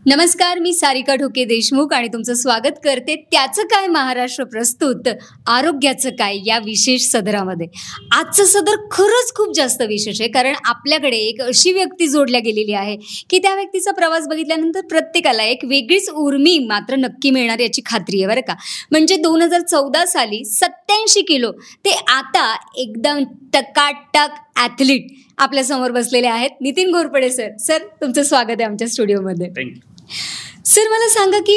नमस्कार, मी सारिका ढोके देशमुख आणि तुमचं स्वागत करते त्याचं काय महाराष्ट्र प्रस्तुत आरोग्याचं काय या विशेष सदरामध्ये. आजचं सदर खरंच खूप जास्त विशेष आहे, कारण आपल्याकडे एक अशी व्यक्ती जोडल्या गेलेली आहे की त्या व्यक्तीचा प्रवास बघितल्यानंतर प्रत्येकाला एक वेगळीच उर्मी मात्र नक्की मिळणार याची खात्री आहे बरं का. म्हणजे 2014 साली 87 किलो ते आता एकदम टकाटक ॲथलीट आपल्या समोर बसलेले आहेत. नितीन घोरपडे सर. सर, तुमचं स्वागत आहे आमच्या स्टुडिओमध्ये. थँक्यू. सर, मला सांगा की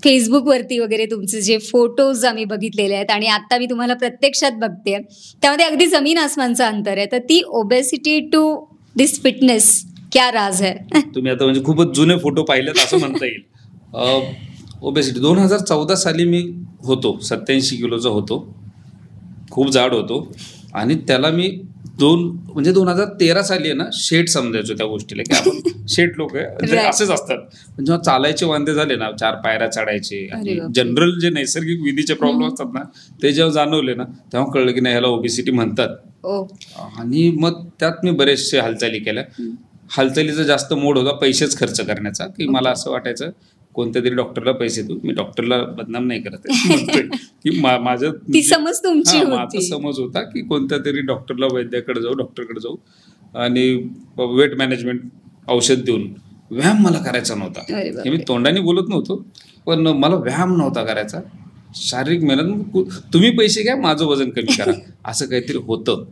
फेसबुकवरती वगैरे तुमचे जे फोटोज आम्ही बघितलेले आहेत आणि आता मी तुम्हाला प्रत्यक्षात बघते, त्यामध्ये अगदी जमीन आसमानचं अंतर आहे. तर ती ओबेसिटी टू दिस फिटनेस क्या राज है? तुम्ही आता म्हणजे खूपच जुने फोटो पाहिलेत असं म्हणता येईल. ओबेसिटी 2014 साली मी होतो 87 किलोचा होतो, खूप जाड होतो आणि त्याला मी 2013 साली आहे ना शेट समजायचो त्या गोष्टीला, की आपण शेट लोक आहे असेच असतात. पण जेव्हा चालायचे वांदे झाले ना, 4 पायऱ्या चढायचे आणि जनरल जे नैसर्गिक विधीचे प्रॉब्लेम असतात ना ते जेव्हा जाणवले ना, तेव्हा कळलं की नाही, ह्याला ओबेसिटी म्हणतात. आणि मग त्यात मी बरेचसे हालचाली केल्या. हालचालीचा जास्त मोड होता पैसेच खर्च करण्याचा, की मला असं वाटायचं कोणत्या तरी डॉक्टरला पैसे देऊ. मी डॉक्टरला बदनाम नाही करत की माझं माझा समज होता की कोणत्या तरी डॉक्टरला, वैद्याकडे जाऊ, डॉक्टरकडे जाऊ आणि वेट मॅनेजमेंट औषध देऊन. व्यायाम मला करायचा नव्हता. हे मी तोंडाने बोलत नव्हतो, पण मला व्यायाम नव्हता करायचा. शारीरिक मेहनत, तुम्ही पैसे घ्या, माझं वजन कमी करा, असं काहीतरी होतं.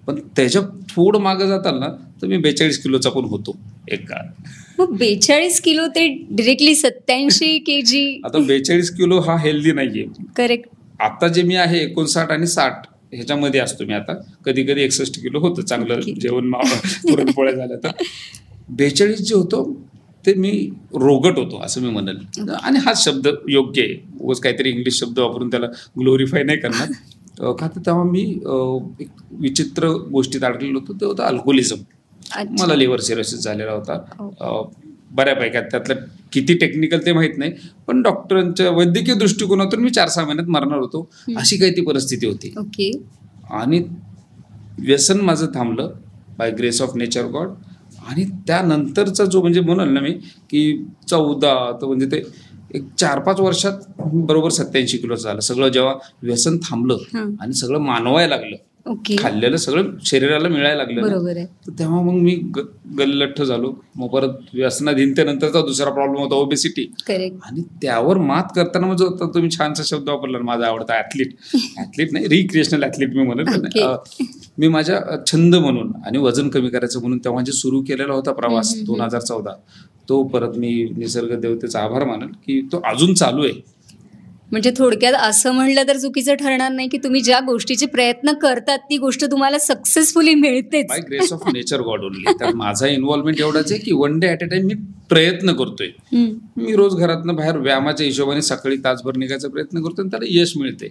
पण त्याच्या थोडं मागं जाताल ना तर मी 42 किलोचा पण होतो एक काळ. 42 किलो ते डिरेक्टली 87 kg. आता 42 किलो हा हेल्दी नाहीये. करेक्ट. आता जे मी आहे 59 आणि 60 ह्याच्यामध्ये असतो मी. आता कधी कधी 61 किलो होतं, चांगलं जेवण पुरणपोळ्या झाल्या तर. 42 जे होतो ते मी रोगट होतो असं मी म्हणेल. आणि हा शब्द योग्य आहे, उगाच काहीतरी इंग्लिश शब्द वापरून त्याला ग्लोरिफाय नाही करणार. का तर तेव्हा मी एक विचित्र गोष्टीत अडकलेलो होतो, ते होतं अल्कोहोलिझम. मला लिव्हर सिरोसिस झालेला होता बऱ्यापैकी. त्यातलं किती टेक्निकल ते माहित नाही, पण डॉक्टरांच्या वैद्यकीय दृष्टिकोनातून मी 4-6 महिन्यात मरणार होतो, अशी काही ती परिस्थिती होती. आणि व्यसन माझं थांबलं by grace of nature God. आणि त्यानंतरचा जो म्हणजे म्हणाल ना मी की 14 तर म्हणजे ते एक 4-5 वर्षात बरोबर 87 किलोचं झालं. सगळं जेव्हा व्यसन थांबलं आणि सगळं मानवायला लागलं, खाल्लेलं सगळं शरीराला मिळायला लागलं, तर तेव्हा मग मी गल्लठ्ठ झालो. मग परत व्यसनाधीनतेनंतरचा दुसरा प्रॉब्लेम होता ओबेसिटी. आणि त्यावर मात करताना म्हणजे तुम्ही छानसा शब्द वापरला, माझा आवडता ॲथलीट नाही, रिक्रिएशनल ॲथलीट मी म्हणत. मी माझ्या छंद म्हणून आणि वजन कमी करायचं म्हणून तेव्हा जे सुरू केलेला होता प्रवास 2014, तो परत मी निसर्ग देवतेचा आभार मानेल की तो अजून चालू आहे. म्हणजे थोडक्यात असं म्हणलं तर चुकीचं ठरणार नाही की तुम्ही ज्या गोष्टीचे प्रयत्न करतात ती गोष्ट तुम्हाला सक्सेसफुली मिळतेच by grace of nature God only. तर माझा इन्व्हॉल्वमेंट एवढाच आहे की 1 डे ॲट अ टाइम मी प्रयत्न करतोय. मी रोज घरातनं बाहेर व्यायामाच्या हिशोबाने सकाळी तासभर निघायचा प्रयत्न करतोय आणि त्याला यश मिळते.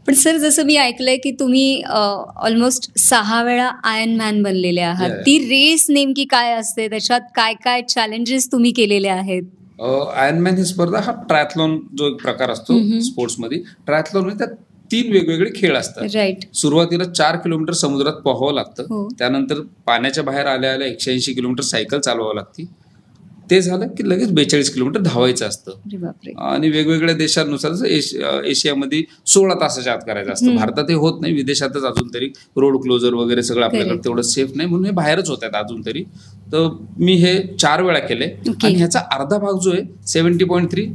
पण सर, जसं मी ऐकलंय की तुम्ही ऑलमोस्ट 6 वेळा आयर्न मॅन बनलेले आहात. ती रेस नेमकी काय असते, त्याच्यात काय काय चॅलेंजेस तुम्ही केलेले आहेत? आयर्नमॅन ही स्पर्धा, हा ट्रायथलॉन जो एक प्रकार असतो स्पोर्ट्समध्ये. ट्रायथलॉन मध्ये त्यात 3 वेगवेगळे खेळ असतात. राईट. सुरुवातीला 4 किलोमीटर समुद्रात पोहावं लागतं. त्यानंतर पाण्याच्या बाहेर आल्या 180 किलोमीटर सायकल चालवावं लागते. ते झालं की लगेच 42 किलोमीटर धावायचं असतं. आणि वेगवेगळ्या देशांनुसार एशियामध्ये 16 तासाच्या आत करायचं असतं. भारतात हे होत नाही, विदेशातच अजून तरी रोड क्लोजर वगैरे सगळं आपल्याकडे तेवढं सेफ नाही, म्हणून हे बाहेरच होत आहेत अजून तरी. तर मी हे 4 वेळा केले. आणि ह्याचा अर्धा भाग जो आहे 70.3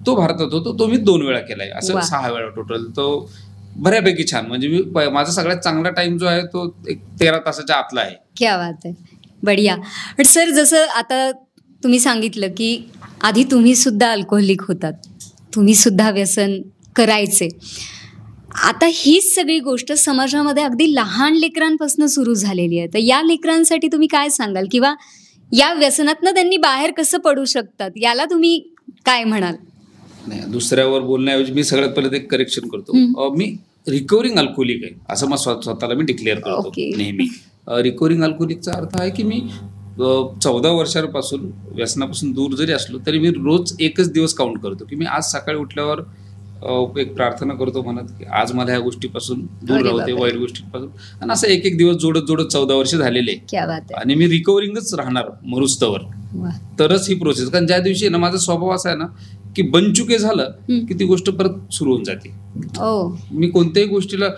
तो भारतात होतो, तो मी 2 वेळा केलाय, असं 6 वेळा टोटल. तो बऱ्यापैकी छान. म्हणजे मी माझा सगळ्यात चांगला टाइम जो आहे तो एक 13 तासाच्या आतला आहे. क्या बात आहे, बढिया. पण सर, जसं आता तुम्ही सांगितलं की आधी तुम्ही सुद्धा अल्कोहोलिक होतात, तुम्ही सुद्धा व्यसन करायचे. आता हीच सगळी गोष्ट समाजामध्ये अगदी लहान लेकरांपासून सुरू झालेली आहे. तर या लेकरांसाठी तुम्ही काय सांगाल, किंवा या व्यसनातनं त्यांनी बाहेर कसं पडू शकतात, याला तुम्ही काय म्हणाल? नाही, दुसऱ्यावर बोलण्याऐवजी मी सगळ्यात पहिले एक करेक्शन करतो. मी रिकव्हरिंग अल्कोहोलिक आहे असं मग स्वतःला मी डिक्लेअर करतो नेहमी. रिकव्हरिंग अल्कोहोलिकचा अर्थ आहे की मी 14 वर्षांपासून व्यसनापासून दूर जरी असलो तरी मी रोज एकच दिवस काउंट करतो की मी आज सकाळी उठल्यावर एक प्रार्थना करतो म्हणत की आज मला ह्या गोष्टीपासून दूर राहू दे, वाईट गोष्टीपासून. आणि असं एक दिवस जोडत 14 वर्ष झालेले. आणि मी रिकव्हरिंगच राहणार मरुस्तवर. वा. तरच ही प्रोसेस. कारण ज्या दिवशी ना माझा स्वभाव असा आहे ना की बनचुके झालं की ती गोष्ट परत सुरू होऊन जाते. मी कोणत्याही गोष्टीला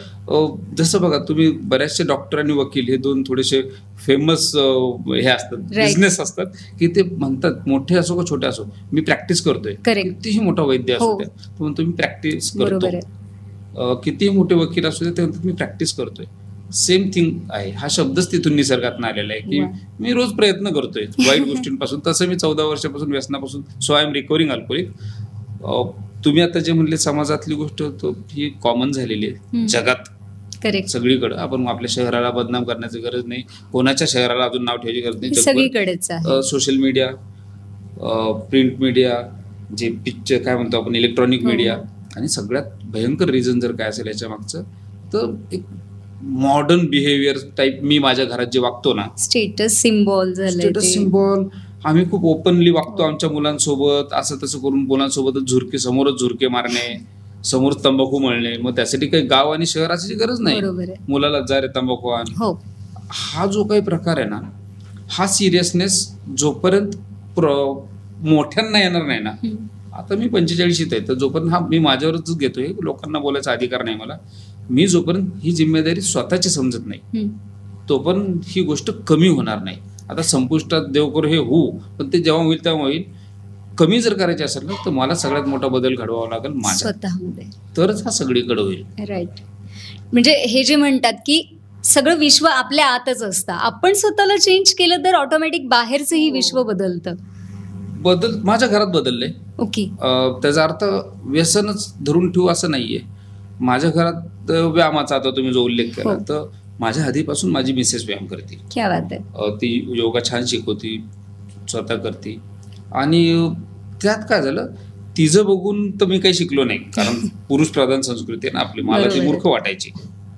जसं बघा तुम्ही बऱ्याचशे डॉक्टर आणि वकील हे दोन थोडेसे फेमस हे असतात, बिझनेस असतात की ते म्हणतात मोठे असो का छोटे असो मी प्रॅक्टिस करतोय. कितीही मोठा वैद्य असो त्या तो म्हणतो मी प्रॅक्टिस करतो. कितीही मोठे वकील असू दे ते म्हणतात मी प्रॅक्टिस करतोय. सेम थिंग आहे. हा शब्दच तिथून निसर्गात आलेला आहे की मी रोज प्रयत्न करतोय वाईट गोष्टींपासून. तसं मी 14 वर्षापासून व्यसनापासून सो आय एम रिकव्हरिंग अल्कोहोलिक. तुम्ही आता जे म्हणले समाजातली गोष्ट ही कॉमन झालेली आहे जगात सगळीकडे. आपण आपल्या शहराला बदनाम करण्याची गरज नाही, कोणाच्या शहराला अजून नाव ठेवायची गरज नाही. सगळीकडेच सोशल मीडिया, प्रिंट मीडिया, जे पिक्चर काय म्हणतो आपण इलेक्ट्रॉनिक मीडिया, आणि सगळ्यात भयंकर रिझन जर काय असेल याच्या मागचं तर एक मॉडर्न बिहेवियर टाईप. मी माझ्या घरात जे वागतो ना स्टेटस सिम्बॉल आम्ही खूप ओपनली वागतो आमच्या मुलांसोबत. असं तसं करून मुलांसोबतच समोरच झुरके मारणे, समोर तंबाखू मळणे. मग त्यासाठी काही गाव आणि शहर असायची गरज नाही. मुलाला जा रे तंबाखू आण. हा जो काही प्रकार आहे ना हा सिरियसनेस जोपर्यंत मोठ्यांना येणार नाही ना. आता मी 45 आहे तर जोपर्यंत मी माझ्यावरच घेतोय, लोकांना बोलायचा अधिकार नाही मला. मी जोपर्यंत ही जिम्मेदारी स्वतःची समजत नाही तोपर्यंत ही गोष्ट कमी होणार नाही. आता संपुष्टात देव करो हे पण ते जेव्हा होईल तेव्हा होईल. कमी जर करायचे असेल ना तर मला सगळ्यात मोठा बदल घडवावा लागेल माझ्या स्वतःमध्ये, तरच हा सगळीकडे होईल. राईट. म्हणजे हे जे म्हणतात की सगळं विश्व आपल्या आतच असतं, आपण स्वतःला चेंज केलं तर ऑटोमॅटिक बाहेरचंही विश्व बदलतं. माझ्या घरात बदललंय. ओके. त्याचा अर्थ व्यसनच धरून ठेवू असं नाहीये. माझ्या घरात व्यायामाचा आता तुम्ही जो उल्लेख केला तर माझ्या आधीपासून माझी मिसेस व्यायाम करते. क्या बात आहे. ती योगा छान शिकवती, स्वतः करते. आणि त्यात काय झालं तिचं बघून तर मी काही शिकलो नाही, कारण पुरुष प्रधान संस्कृती आहे ना आपली. मला ती मूर्ख वाटायची.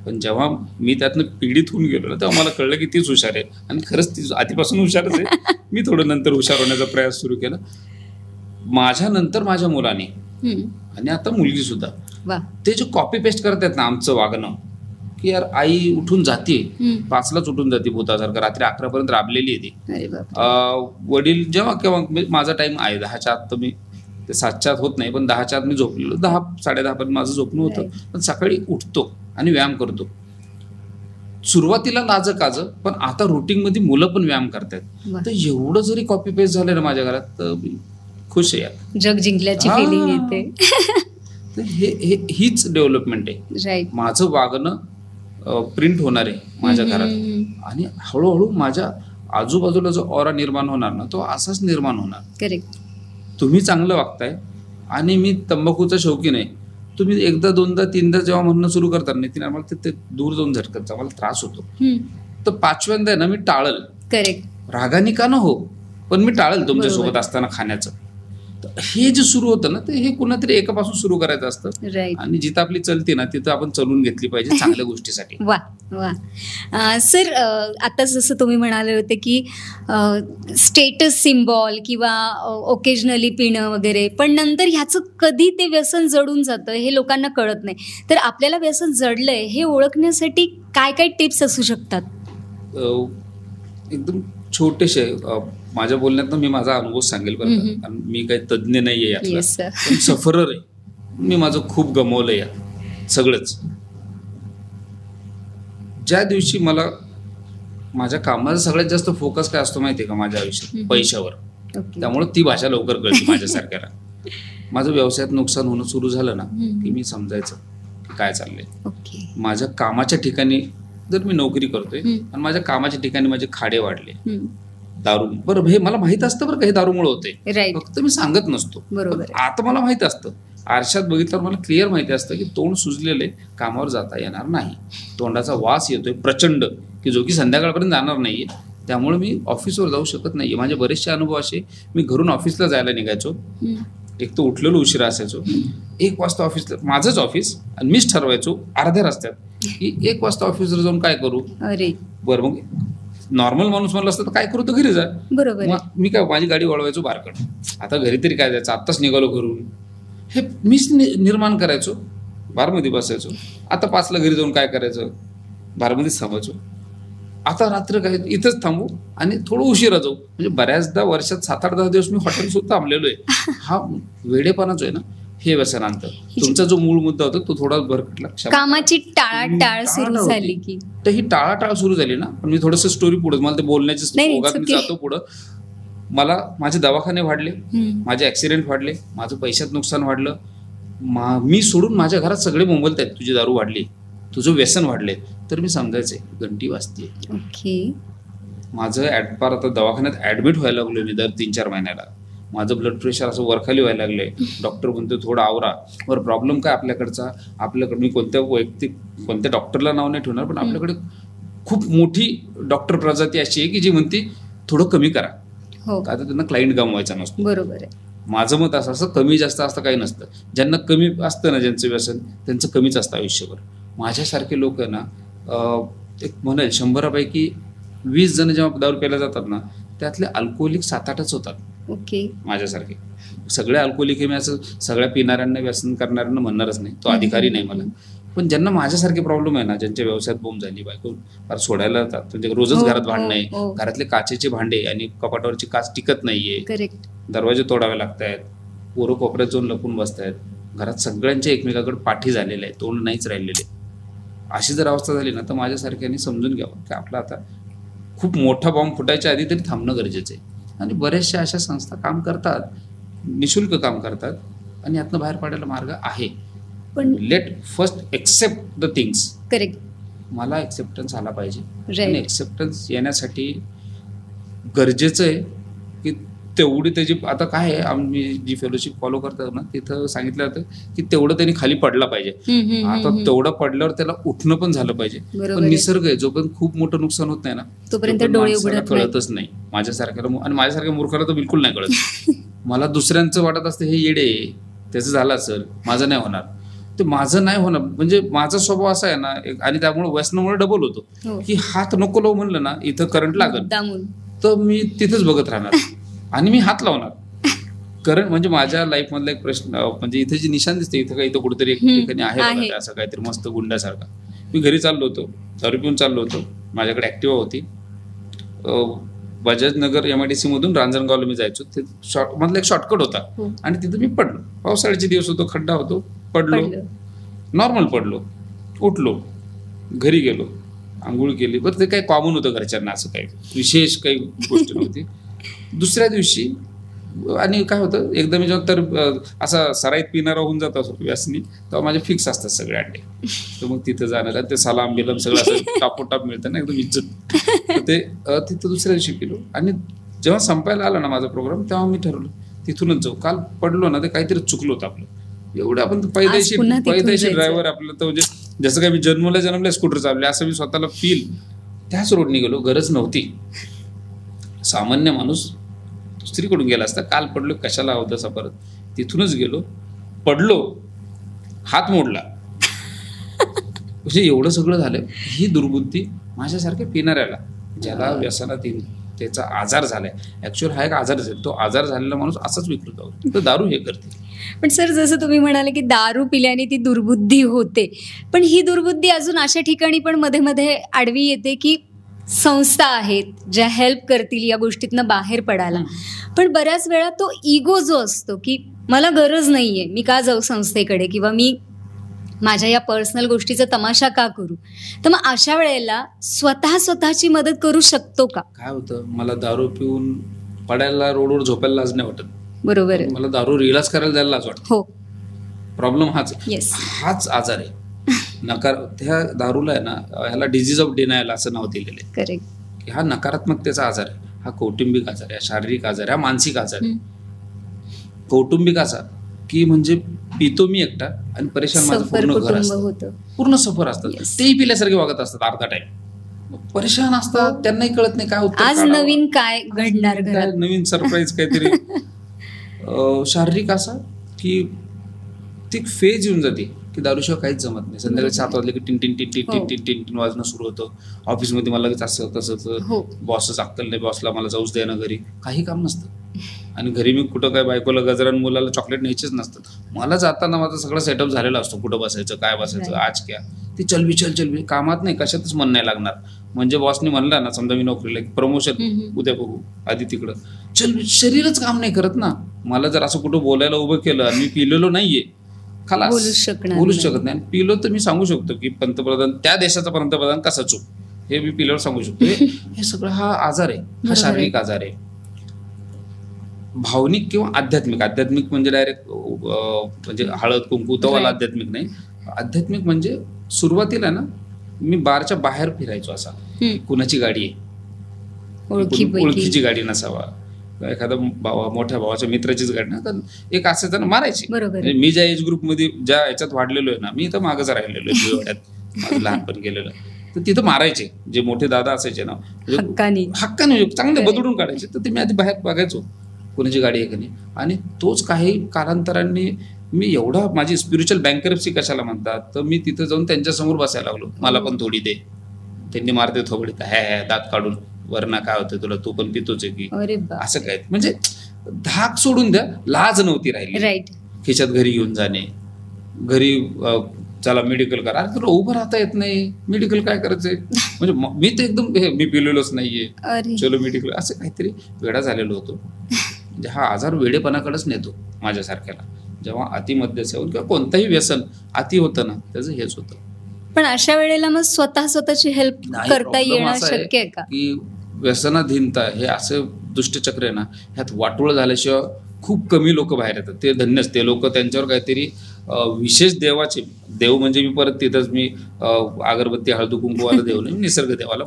पण जेव्हा मी त्यातनं पीडित होऊन गेलो ना तेव्हा मला कळलं की तीच हुशार आहे. आणि खरंच ती आधीपासून हुशारच आहे. मी थोडं नंतर हुशार होण्याचा प्रयास सुरू केला. माझ्या नंतर माझ्या मुलाने आणि आता मुलगी सुद्धा ते जे कॉपी पेस्ट करतात ना आमचं वागणं, की यार आई उठून जाते 5लाच उठून जाते भूतासारखं, रात्री 11 पर्यंत राबलेली आहे ती. वडील जेव्हा केव्हा माझा टाइम आहे 10च्या आत, तर मी ते 7च्या आत होत नाही पण 10च्या आत मी झोपलेलो. 10 साडेदहा पर्यंत माझं झोपणं होतं. पण सकाळी उठतो आणि व्यायाम करतो. सुरुवातीला लाजकाज, पण आता रुटीन मध्ये मुलं पण व्यायाम करतात. तर एवढं जरी कॉपी पेस्ट झालं ना माझ्या घरात तर खुश आहे यार. जग जिंकल्याची फिलिंग येते. हीच डेव्हलपमेंट आहे. माझं वागणं प्रिंट होणार आहे माझ्या घरात, आणि हळूहळू माझ्या आजूबाजूला जो ऑरा निर्माण होणार ना तो असाच निर्माण होणार. करेक्ट. तुम्ही चांगलं वागताय आणि मी तंबाखूचा शौकीन आहे. तुम्ही एकदा दोनदा तीनदा जेव्हा म्हणणं सुरू करता नाही तिने आम्हाला ते दूर जाऊन झटकत मला त्रास होतो. तर 5व्यांदा आहे ना मी टाळल. करेक्ट. रागाने का न हो पण मी टाळल तुमच्यासोबत असताना खाण्याचं. हे जे सुरू होतं ना ते हे कुणातरी एकापासून सुरू करायचं असतं. आणि जिथं आपली चलते ना तिथं आपण चलून घेतली पाहिजे चांगल्या गोष्टीसाठी. वा वा. सर आता जसं तुम्ही म्हणाले होते की स्टेटस सिम्बॉल किंवा ओकेजनली पिणं वगैरे, पण नंतर ह्याचं कधी ते व्यसन जडून जातं हे लोकांना कळत नाही. तर आपल्याला व्यसन जडलंय हे ओळखण्यासाठी काय काय टिप्स असू शकतात? एकदम छोटेसे माझ्या बोलण्यात मी माझा अनुभव सांगेल बरं का, कारण मी काही तज्ज्ञ नाहीये यातला, पण सफरर आहे. मी माझं खूप गमवलंय यात सगळंच. ज्या दिवशी मला माझ्या कामाचा सगळ्यात जास्त फोकस काय असतो माहितीये का माझ्या आयुष्यात? पैशावर. त्यामुळे ती भाषा लवकर कळते माझ्यासारख्याला. माझं व्यवसायात नुकसान होणं सुरू झालं ना की मी समजायचं की काय चाललंय. माझ्या कामाच्या ठिकाणी जर मी नोकरी करतोय आणि माझ्या कामाच्या ठिकाणी माझे खाडे वाढले, दारू, बरं हे मला माहित असतं बरं का हे दारूमुळे होते, फक्त मी सांगत नसतो. आता मला माहित असतं. आरशात बघितल्यावर मला क्लिअर माहिती असतं की तोंड सुजलेले, कामावर जाता येणार नाही, तोंडाचा वास येतोय प्रचंड की जो की संध्याकाळपर्यंत जाणार नाहीये. त्यामुळे मी ऑफिसवर जाऊ शकत नाहीये. माझे बरेचसे अनुभव असे, मी घरून ऑफिसला जायला निघायचो, एक तर उठलेलो उशिरा असायचो, 1 वाजता ऑफिसला, माझंच ऑफिस, आणि मीच ठरवायचो अर्ध्या रस्त्यात की 1 वाजता ऑफिसवर जाऊन काय करू. बरं मग नॉर्मल माणूस म्हणलं असतं तर काय करू तर घरी जा. बरोबर. मी काय माझी गाडी वळवायचो बारकड, आता घरी तरी काय जायचं, आत्ताच निघालो घरून, हे मीच निर्माण करायचो. बारमध्ये बसायचो. आता 5ला घरी जाऊन काय करायचं, बारमध्येच थांबायचो. आता रात्र काय इथंच थांबू आणि थोडं उशिरा जाऊ. म्हणजे बऱ्याचदा वर्षात 7-8-10 दिवस मी हॉटेल सुद्धा थांबलेलो आहे. हा वेडेपणाच आहे ना, हे व्यसन आणतं. तुमचा जो मूळ मुद्दा होता तो थोडा भरकटला. कामाची टाळाटाळ सुरू झाली की तर ही टाळाटाळ सुरू झाली ना. पण मी थोडंसं स्टोरी पुढे, मला ते बोलण्याची ओघात मी जातो पुढं. मला माझे दवाखाने वाढले, माझे ऍक्सिडेंट वाढले, माझं पैशात नुकसान वाढलं. मी सोडून माझ्या घरात सगळे मुंबलत आहेत, तुझी दारू वाढली, तुझं व्यसन वाढले. तर मी समजायचे घंटी वाजते. ओके. माझं पार आता दवाखान्यात ऍडमिट व्हायला लागलो मी दर 3-4 महिन्याला. माझं ब्लड प्रेशर असं वरखाली व्हायला लागलंय. डॉक्टर म्हणतो थोडा आवरा. बरं, प्रॉब्लेम काय आपल्याकडे मी कोणत्या डॉक्टरला नाव नाही ठेवणार, पण आपल्याकडे खूप मोठी डॉक्टर प्रजाती अशी आहे की जी म्हणते थोडं कमी करा. आता त्यांना क्लायंट गमवायचा नसतो. बरोबर आहे. माझं मत असं कमी जास्त असतं काही नसतं. ज्यांना कमी असतं ना, ज्यांचं व्यसन, त्यांचं कमीच असतं आयुष्यभर. माझ्यासारखे लोक ना, एक म्हणेल 100पैकी 20 जण जेव्हा दारू प्यायला जातात ना, त्यातले अल्कोहोलिक 7-8च होतात. ओके. माझ्यासारखे सगळे अल्कोहोलिक हे मी असं सगळ्या पिणाऱ्यांना व्यसन करणाऱ्यांना म्हणणारच नाही, तो अधिकारी नाही मला. पण ज्यांना माझ्यासारखे प्रॉब्लेम आहे ना, ज्यांच्या व्यवसायात बोंब झाली, बायको फार सोडायला जातात, म्हणजे रोजच घरात भांडणं आहे, घरातले काचेचे भांडे आणि कपाटावरची काच टिकत नाहीये, दरवाजे तोडावे लागतायत, पोरं कोपऱ्यात जाऊन लपून बसतायत, घरात सगळ्यांच्या एकमेकाकडे पाठी झालेले आहे, तोंड नाहीच राहिलेले. अशी जर अवस्था झाली ना, तर माझ्यासारख्यांनी समजून घ्यावं की आपला आता खूप मोठा बॉम्ब फुटायच्या आधी तरी थांबणं गरजेचं आहे. आणि बऱ्याचशा अशा संस्था काम करतात, निशुल्क काम करतात, आणि यातनं बाहेर पडायला मार्ग आहे. पण let first accept the things. Correct. मला एक्सेप्टन्स आला पाहिजे, आणि एक्सेप्टन्स येण्यासाठी गरजेचं आहे की तेवढी त्याची, आता काय आहे, आम्ही जी फेलोशिप फॉलो करतात ना, तिथं सांगितलं जातं की तेवढं त्यांनी खाली पडला पाहिजे. आता तेवढं पडल्यावर त्याला उठणं पण झालं पाहिजे. पण निसर्ग आहे, जोपर्यंत खूप मोठं नुकसान होत नाही ना, तोपर्यंत डोळे कळतच नाही माझ्यासारख्याला. आणि माझ्यासारख्या मूर्खाला तर बिलकुल नाही कळत. मला दुसऱ्यांचं वाटत असतं हे येडे, त्याचं झालं असेल, माझं नाही होणार. ते माझं नाही होणार म्हणजे माझा स्वभाव असा आहे ना, आणि त्यामुळे व्यसनामुळे डबल होतो की हात नको लावू म्हणलं ना, इथं करंट लागत तर मी तिथंच बघत राहणार आणि मी हात लावणार. करंट म्हणजे माझ्या लाईफ मधला एक प्रश्न, म्हणजे इथे जी निशाण दिसते, इथं काही कुठेतरी एक ठिकाणी आहे असं काहीतरी मस्त गुंड्यासारखा. मी घरी चाललो होतो, दारू पिऊन चाललो होतो, माझ्याकडे ऍक्टिव्हा होती. बजाज नगर MIDC मधून रांजणगावला मी जायचो, ते मधला एक शॉर्टकट होता, आणि तिथं मी पडलो. पावसाळ्याचे दिवस होतो, खड्डा होतो, पडलो, नॉर्मल पडलो, उठलो, घरी गेलो, आंघोळ केली. बरं, ते काही कॉमन होतं घरच्यांना, असं काही विशेष काही गोष्ट नव्हती. दुसऱ्या दिवशी, आणि काय होतं, एकदा मी जेव्हा तर असा सराईत पिणारा होऊन जात असतो व्यसनी, तेव्हा माझे फिक्स असतात सगळे अड्डे. तर मग तिथं जाणार, ते सलाम बिलम सगळं असं टापोटाप मिळतं ना, एकदम इज्जत. तर ते तिथं दुसऱ्या दिवशी केलो, आणि जेव्हा संपायला आला ना माझा प्रोग्राम, तेव्हा मी ठरवलं तिथूनच जाऊ. काल पडलो ना, ते काहीतरी चुकलं होतं आपलं. एवढं आपण पैदाशी ड्रायव्हर आपलं, तर म्हणजे जसं काही मी जन्मल्या स्कूटर चालले असं मी स्वतःला फील, त्याच रोडनी गेलो. गरज नव्हती. सामान्य माणूस दुसरीकडून गेला असता. काल पडलो, कशाला हवं तसा परत तिथूनच गेलो, पडलो, हात मोडला. म्हणजे एवढं सगळं झालं. ही दुर्बुद्धी माझ्यासारख्या पिणाऱ्याला, ज्याला व्यसनात त्याचा आजार झालाय, ऍक्च्युअल हा एक आजार असेल, तो आजार झालेला माणूस असाच विकृत होतो. तर दारू हे करते. पण सर, जसं तुम्ही म्हणाले की दारू पिल्याने ती दुर्बुद्धी होते, पण ही दुर्बुद्धी अजून अशा ठिकाणी पण मध्ये मध्ये आडवी येते की संस्था आहेत ज्या हेल्प करतील या गोष्टीतनं बाहेर पडायला. पण बऱ्याच वेळा तो इगो जो असतो की मला गरज नाहीये, मी का जाऊ संस्थेकडे, किंवा मी माझ्या या पर्सनल गोष्टीचा तमाशा का करू. तर मग अशा वेळेला स्वतःची मदत करू शकतो का? काय होतं, मला दारू पिऊन पडायला, रोडवर झोपायला लाज नाही वाटत. बरोबर आहे. मला दारू रिलॅक्स करायला जायला लाज वाटत. हो. प्रॉब्लेम हाच आजार आहे. नकार त्या दारूला आहे ना, ह्याला डिझीज ऑफ डिनायल असं नाव दिलेलं आहे. करेक्ट. हा नकारात्मकतेचा आजार आहे, हा कौटुंबिक आजार आहे, शारीरिक आजार आहे, हा मानसिक आजार आहे. कौटुंबिक आजार की म्हणजे पितो मी एकटा आणि परेशान माझं पूर्ण घर असतं, पूर्ण सफर असतात, तेही पिल्यासारखे वागत असतात, अर्धा टाइम परेशान असतात, त्यांनाही कळत नाही काय होतं, आज नवीन काय घडणार, नवीन सरप्राईज काहीतरी. शारीरिक असा की ती फेज येऊन जाते की दारूशिवाय काहीच जमत नाही. संध्याकाळी 7 वाजले की टिन टिन टिन टिन टिन टिन टिन टिन वाजणं सुरू होतं. ऑफिसमध्ये मला लगेच असं तसं, बॉसच अक्कल नाही, बॉसला मला जाऊच द्या ना घरी, काही काम नसतं. आणि घरी मी कुठं काय बायकोला गजरान मुलाला चॉकलेट न्यायचेच नसतात. मला जाताना माझा सगळा सेटअप झालेला असतो, कुठं बसायचं, काय बसायचं, आज क्या, ती चलबी कामात नाही, कशातच मन नाही लागणार. म्हणजे बॉसने म्हणला ना, समजा मी नोकरीला प्रमोशन उद्या बघू, आधी तिकडं चल, शरीरच काम नाही करत ना. मला जर असं कुठं बोलायला उभं केलं आणि मी पिलेलो नाहीये, खलास, बोलूच शकत नाही. पिलो तर मी सांगू शकतो की पंतप्रधान, त्या देशाचा पंतप्रधान कसा चूक, हे मी पिल्यावर सांगू शकतो. हे सगळं हा आजार आहे, हा शारीरिक आजार आहे. भावनिक किंवा आध्यात्मिक म्हणजे डायरेक्ट म्हणजे हळद कुंकू तवाला आध्यात्मिक नाही. आध्यात्मिक म्हणजे सुरुवातीला ना मी बारच्या बाहेर फिरायचो असा, कुणाची गाडी आहे, ओळखीची गाडी नसावा, एखादा मोठ्या भावाच्या मित्राचीच गाडी ना, तर एक असायचं ना, मारायची. म्हणजे मी ज्या एज ग्रुपमध्ये ज्या याच्यात वाढलेलो आहे ना, मी तर मागच राहिलेलो आहे, माझं लहानपण गेलेलं, तर तिथं मारायचे जे मोठे दादा असायचे ना, हक्काने चांगले बदलून काढायचे. तर ते मी आधी बाहेर बघायचो कोणाची गाडी आहे का नाही. आणि तोच काही कालांतराने मी एवढा, माझी स्पिरिच्युअल बँकरप्सी कशाला म्हणतात, तर मी तिथं जाऊन त्यांच्यासमोर बसायला लागलो, मला पण थोडी दे. त्यांनी मारते थोबडीत, दात काढून, वरना काय होतं तुला, तू पण पितोच आहे की, असं काय. म्हणजे धाक सोडून द्या, लाज नव्हती राहिली. खिशात घरी घेऊन जाणे, घरी चला मेडिकल करा, अरे तुला उभं राहता येत नाही, मेडिकल काय करायचंय. म्हणजे मी तर एकदम मी पिलेलोच नाहीये, चलो मेडिकल, असं काहीतरी वेडा झालेलो होतो. म्हणजे हा आजार वेडेपणाकडेच नेतो माझ्यासारख्याला. जेव्हा अतिमद्य सेवन किंवा कोणतंही व्यसन अति होतं ना, त्याचं हेच होतं. पण अशा वेळेला मग स्वतःची हेल्प करता येणं शक्य आहे का? की व्यसनाधीनता हे असं दुष्टचक्र आहे ना, ह्यात वाटोळ झाल्याशिवाय खूप कमी लोक बाहेर येतात. ते धन्यच ते लोक, त्यांच्यावर काहीतरी विशेष देवाचे, देव म्हणजे मी परत तिथंच मी अगरबत्ती हळदू कुंकूवाला देव नाही, निसर्ग देवाला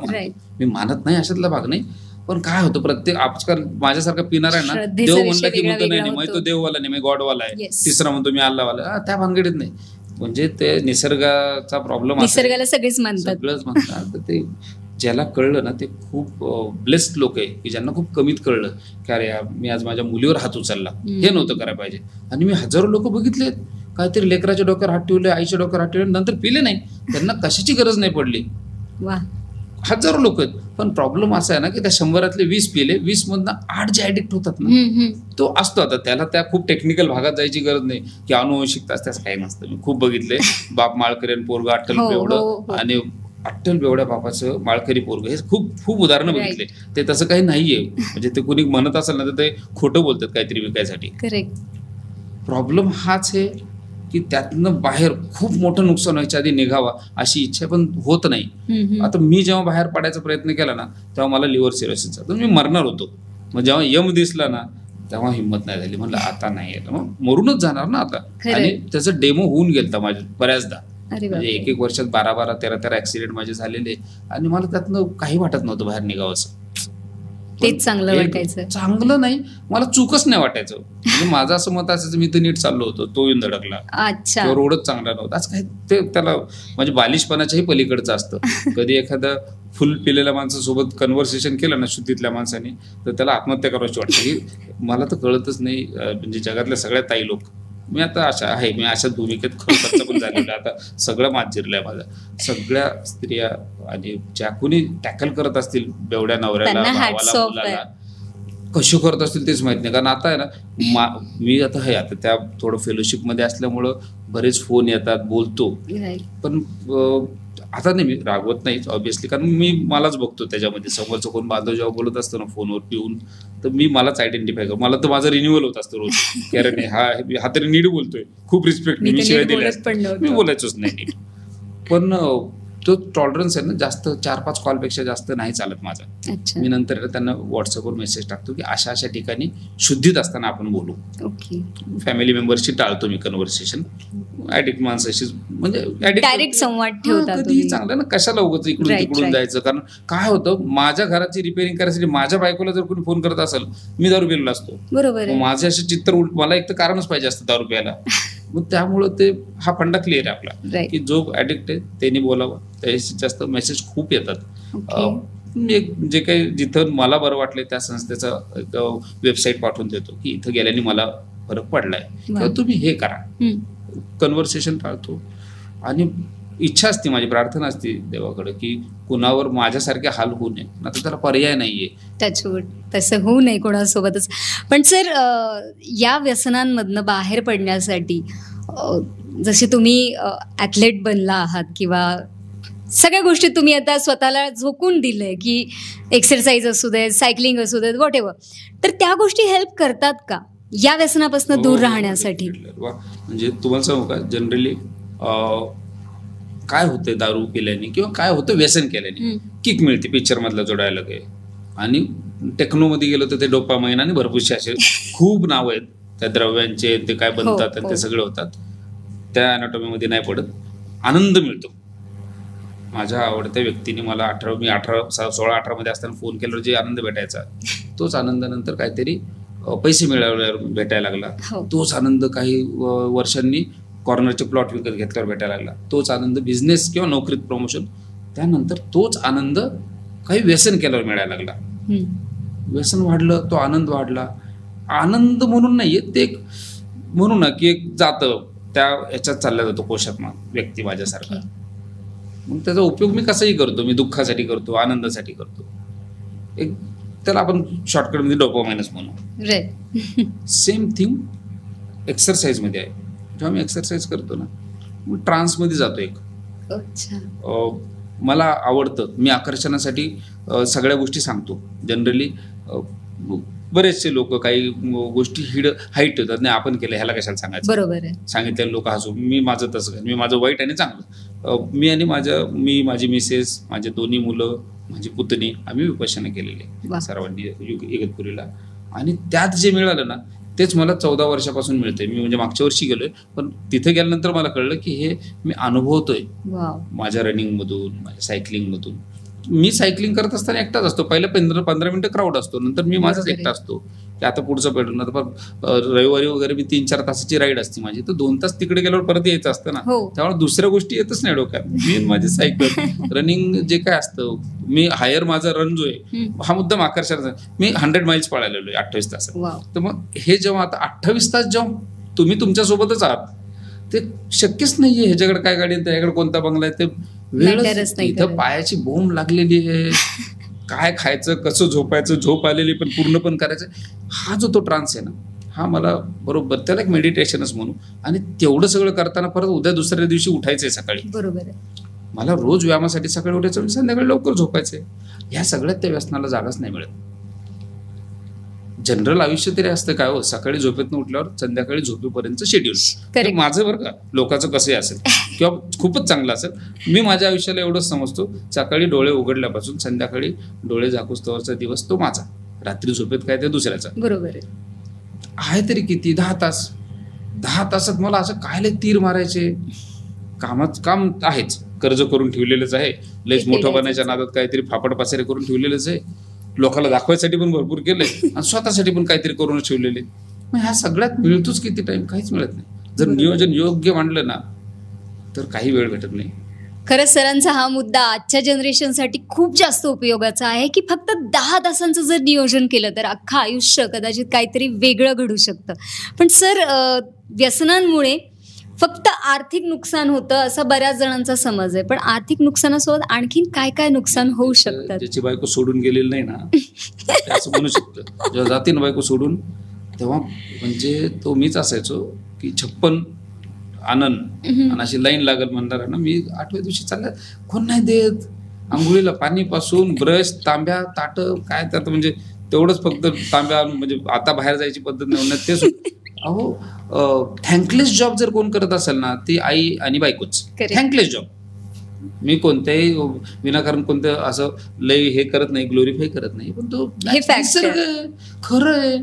मी मानत नाही, अशातला भाग नाही. पण काय होतं, प्रत्येक आजकाल माझ्यासारखा पिणार आहे ना, देव म्हणलं की म्हणतो नाही, मग तो देववाला नाही, मी गॉडवाला आहे, तिसरा म्हणतो मी अल्लावाला, त्या भानगडीत नाही. म्हणजे ते निसर्गाचा प्रॉब्लेम, निसर्गाला सगळेच म्हणतात, सगळंच म्हणतात. तर ते ज्याला कळलं ना, ते खूप ब्लेस्ड लोक आहे की ज्यांना खूप कमीत कळलं की अरे मी आज माझ्या मुलीवर हात उचलला, हे नव्हतं करायला पाहिजे. आणि मी हजारो लोक बघितलेत, काहीतरी लेकराच्या डोक्यावर हात ठेवले, आईच्या डोक्यावर हात ठेवले, नंतर पिले नाही, त्यांना कशाची गरज नाही पडली. हजारो लोक आहेत. पण प्रॉब्लेम असा आहे ना की त्या 100 20 पिले, 20 मधनं 8 जे ऍडिक्ट होतात ना, तो असतो. आता त्याला त्या खूप टेक्निकल भागात जायची गरज नाही की अनुवंशिकता त्याच काही नसतं. मी खूप बघितले, बाप माळकरी पोरगा अट्टल बेवडं, आणि अट्टल बेवड्या बापाचं माळकरी पोरग, हे खूप खूप उदाहरणं बघितले. ते तसं काही नाहीये. म्हणजे ते कुणी म्हणत असेल ना, तर ते खोटं बोलतात काहीतरी विकायसाठी. प्रॉब्लेम हाच आहे की त्यातनं बाहेर खूप मोठं नुकसान व्हायच्या आधी निघावा अशी इच्छा पण होत नाही. आता मी जेव्हा बाहेर पडायचा प्रयत्न केला ना, तेव्हा मला लिव्हर सिरोसिस झालं, मी मरणार होतो. मग जेव्हा यम दिसला ना, तेव्हा हिंमत नाही झाली, म्हणलं आता नाही, मग मरूनच जाणार ना आता. आणि त्याचं डेमो होऊन गेलता माझे बऱ्याचदा. म्हणजे 1-1 वर्षात 12-12, 13-13 ऍक्सिडेंट माझे झालेले, आणि मला त्यातनं काही वाटत नव्हतं बाहेर निघावं असं. तेच चांगलं वाटायचं. चांगलं नाही, मला चूकच नाही वाटायचं. म्हणजे माझं असं मत असायचं, मी तर नीट चाललो होतो, तो येऊन धडकला, रोडच चांगला नव्हता. आज काय ते त्याला म्हणजे बालिशपणाच्याही पलीकडचं असतं. कधी एखादा फुल पिलेल्या माणसासोबत कन्व्हर्सेशन केलं ना शुद्धीतल्या माणसाने, तर त्याला आत्महत्या करायची वाटतं. की मला तर कळतच नाही, म्हणजे जगातल्या सगळ्या ताई लोक, मी आता अशा आहे, मी अशाच भूमिकेत खरोखरचा पण झालेला. आता सगळं मात जिरलंय माझं. सगळ्या स्त्रिया आणि ज्या कोणी टॅकल करत असतील बेवड्या नवऱ्याला, भावाला, मुलाला, कशी करत असतील तेच माहित नाही. कारण आता आहे ना, मी आता आहे, आता त्या थोडं फेलोशिप मध्ये असल्यामुळं बरेच फोन येतात, बोलतो. पण आता नाही, मी रागवत नाही ऑब्व्हियसली, कारण मी मलाच बघतो त्याच्यामध्ये. समोरचं कोण बांधव जेव्हा बोलत असतो ना फोनवर पिऊन, तर मी मलाच आयडेंटिफाय करतो. मला तर माझं रिन्युअल होत असतं रोज, की अरे नाही, हा तरी नीट बोलतोय, खूप रिस्पेक्ट, मी शिवाय दिल्या, मी बोलायचोच नाही नीट. पण तो टॉलरन्स आहे ना, जास्त 4-5 कॉलपेक्षा जास्त नाही चालत माझा. मी नंतर त्यांना व्हॉट्सअपवर मेसेज टाकतो की अशा अशा ठिकाणी शुद्धीत असताना आपण बोलू. फॅमिली मेंबर्सशी टाळतो मी कन्व्हर्सेशन, ऍडिक्ट माणसाशी, म्हणजे डायरेक्ट संवाद ठेवतो. कधीही चांगलं ना, कशाला उगाच इकडून तिकडून जायचं. कारण काय होतं, माझ्या घराची रिपेअरिंग करायसाठी माझ्या बायकोला जर कोणी फोन करत असेल, मी दारू पिलेला असतो, बरोबर, माझे असे चित्तर मला एक तर कारणच पाहिजे असतं दारू प्यायला. मग त्यामुळं ते हा फंडा क्लिअर आहे आपला, की जो ऍडिक्ट आहे त्यांनी बोलावं. त्याच्याशी जास्त मेसेज खूप येतात. मी जे काही जिथं मला बरं वाटलं त्या संस्थेचा वेबसाईट पाठवून देतो की इथं गेल्याने मला फरक पडलाय, किंवा तुम्ही हे करा. कन्व्हर्सेशन टाळतो. आणि इच्छा असते, माझी प्रार्थना असते देवाकडे की कुणावर माझ्यासारखे हाल होऊ नये. आता त्याला पर्याय नाहीये, त्याच्यावर तसं होऊ नये कोणासोबतच. पण सर, या व्यसनांमधनं बाहेर पडण्यासाठी जसे तुम्ही ॲथलेट बनला आहात किंवा सगळ्या गोष्टी तुम्ही आता स्वतःला झोकून दिलंय की एक्सरसाइज असू देत, सायकलिंग असू देत, वॉट एव्हर, तर त्या गोष्टी हेल्प करतात का या व्यसनापासून दूर राहण्यासाठी? म्हणजे तुम्हाला सांगू का, जनरली काय होतंय दारू पिल्याने किंवा काय होतं व्यसन केल्याने, किक मिळते पिक्चर मधला जो डायलॉग आहे. आणि टेक्नोमध्ये गेलो तर ते डोपामाइन आणि भरपूरसे असे खूप नाव आहेत त्या द्रव्यांचे, ते काय बनतात आणि ते सगळे होतात. त्या अनाटॉमीमध्ये नाही पडत. आनंद मिळतो. माझ्या आवडत्या व्यक्तीने मला मी 16-18 मध्ये असताना फोन केल्यावर जे आनंद भेटायचा, तोच आनंद नंतर काहीतरी पैसे मिळवल्यावर भेटायला लागला. तोच आनंद काही वर्षांनी कॉर्नरचे प्लॉट विकत घेतल्यावर भेटायला लागला. तोच आनंद बिझनेस किंवा नोकरीत प्रमोशन, त्यानंतर तोच आनंद काही व्यसन केल्यावर मिळायला लागला. व्यसन वाढलं, तो आनंद वाढला. आनंद म्हणून नाहीये ते, म्हणून ना की एक जातं त्या ह्याच्यात चालला जातो कोशात व्यक्ती माझ्यासारखा. मग त्याचा उपयोग मी कसाही करतो. मी दुःखासाठी करतो, आनंदासाठी करतो. एक त्याला आपण शॉर्टकटमध्ये डोपामाइनच म्हणू. सेम थिंग एक्सरसाइज मध्ये आहे. जेव्हा मी एक्सरसाइज करतो ना, मी ट्रान्समध्ये जातो. मला आवडतं, मी आकर्षणासाठी सगळ्या गोष्टी सांगतो. जनरली बरेचसे लोक काही गोष्टी हाईट होतात, नाही आपण केलं ह्याला कशाला सांगायचं, बरोबर आहे, सांगितलेले लोक हसू. मी माझं तसं, मी माझं वाईट आणि चांगलं, मी माझी मिसेस, माझे दोन्ही मुलं, माझी पुतणी, आम्ही विपश्यना केलेली सर्वांनी इगतपुरीला. आणि त्यात जे मिळालं ना, तेच मला 14 वर्षापासून मिळतंय. मी म्हणजे मागच्या वर्षी गेलोय, पण तिथे गेल्यानंतर मला कळलं की हे मी अनुभवतोय माझ्या रनिंग मधून, माझ्या सायकलिंग मधून. मी सायकलिंग करत असताना एकटाच असतो. पहिले 15 मिनिटं क्राऊड असतो, नंतर मी माझाच एकटा असतो की आता पुढचं पेट्रोल. आता रविवारी वगैरे मी 3-4 तासाची राईड असते माझी, तर 2 तास तिकडे गेल्यावर परत यायचं असतं ना, त्यामुळे दुसऱ्या गोष्टी येतच नाही डोक्यात. मी माझी सायकल, रनिंग जे काय असतं, मी हायर माझा रन जो आहे हा मुद्दाम आकर्षणाचा. मी 100 माइल्स पळालेलो आहे 28 तासात. तर मग हे जेव्हा आता 28 तास जेव्हा तुम्ही तुमच्यासोबतच आहात, ते शक्यच नाहीये. ह्याच्याकडे काय गाडी आहे, त्याच्याकडे कोणता बंगला आहे, ते वेळच नाही. इथं पायाची बोंब लागलेली आहे. काय खायचं, कसं झोपायचं, झोप आलेली पण पूर्ण पण करायचं. हा जो तो ट्रान्स आहे ना, हा मला बरोबर, त्याला एक मेडिटेशनच म्हणू. आणि तेवढं सगळं करताना परत उद्या दुसऱ्या दिवशी उठायचंय सकाळी. बरोबर आहे. मला रोज व्यायामासाठी सकाळी उठायचं, संध्याकाळी लवकर झोपायचंय. ह्या सगळ्यात त्या व्यसनाला जागाच नाही मिळत. जनरल आयुष्य तरी असतं काय हो, सकाळी झोपेतनं उठल्यावर संध्याकाळी झोपेपर्यंत शेड्यूल. माझं बरं का, लोकांचं कसंही असेल किंवा खूपच चांगलं असेल, मी माझ्या आयुष्याला एवढंच समजतो, सकाळी डोळे उघडल्यापासून संध्याकाळी डोळे झाकूस्तवरचा दिवस तो माझा. रात्री झोपेत काय ते दुसऱ्याचा. बरोबर आहे तरी किती 10 तास. 10 तासात मला असं कायले तीर मारायचे. काम आहेच, कर्ज करून ठेवलेलंच आहे, लयच मोठं बनायच्या नादात काहीतरी फापड पासेरे करून ठेवलेलंच आहे, लोकांना दाखवायसाठी पण भरपूर केलंय आणि स्वतःसाठी पण काहीतरी करूनच ठेवलेले. मग ह्या सगळ्यात मिळतोच किती टाइम, काहीच मिळत नाही. जर नियोजन योग्य मांडलं ना, तर काही वेळ भेटत नाही. खरंच सरांचा हा मुद्दा आजच्या जनरेशनसाठी खूप जास्त उपयोगाचा आहे की फक्त 10 तासांचं जर नियोजन केलं तर अख्खं आयुष्य कदाचित काहीतरी वेगळं घडू शकतं. पण सर, व्यसनांमुळे फक्त आर्थिक नुकसान होतं असं बऱ्याच जणांचा समज आहे, पण आर्थिक नुकसानासोबत आणखीन काय काय नुकसान होऊ शकतात? ज्याची बायको सोडून गेलेली नाही ना, असं म्हणू शकतं. जेव्हा जाते ना बायको सोडून, तेव्हा म्हणजे तो मीच असायचो की 56 आनंद आणि अशी लाईन लागल म्हणणार ना. मी 8व्या दिवशी चालल्या, कोण नाही देत आंघोळीला पाणी पासून, ब्रश, तांब्या, ताट, काय त्यात म्हणजे तेवढंच फक्त तांब्या. म्हणजे आता बाहेर जायची पद्धत नाही तेच. अहो, थँकलेस जॉब जर कोण करत असेल ना, ती आई आणि बायकोच. Thankless job. मी कोणत्याही विनाकारण कोणतं असं लय हे करत नाही, ग्लोरीफाय करत नाही, पण तो खरं आहे.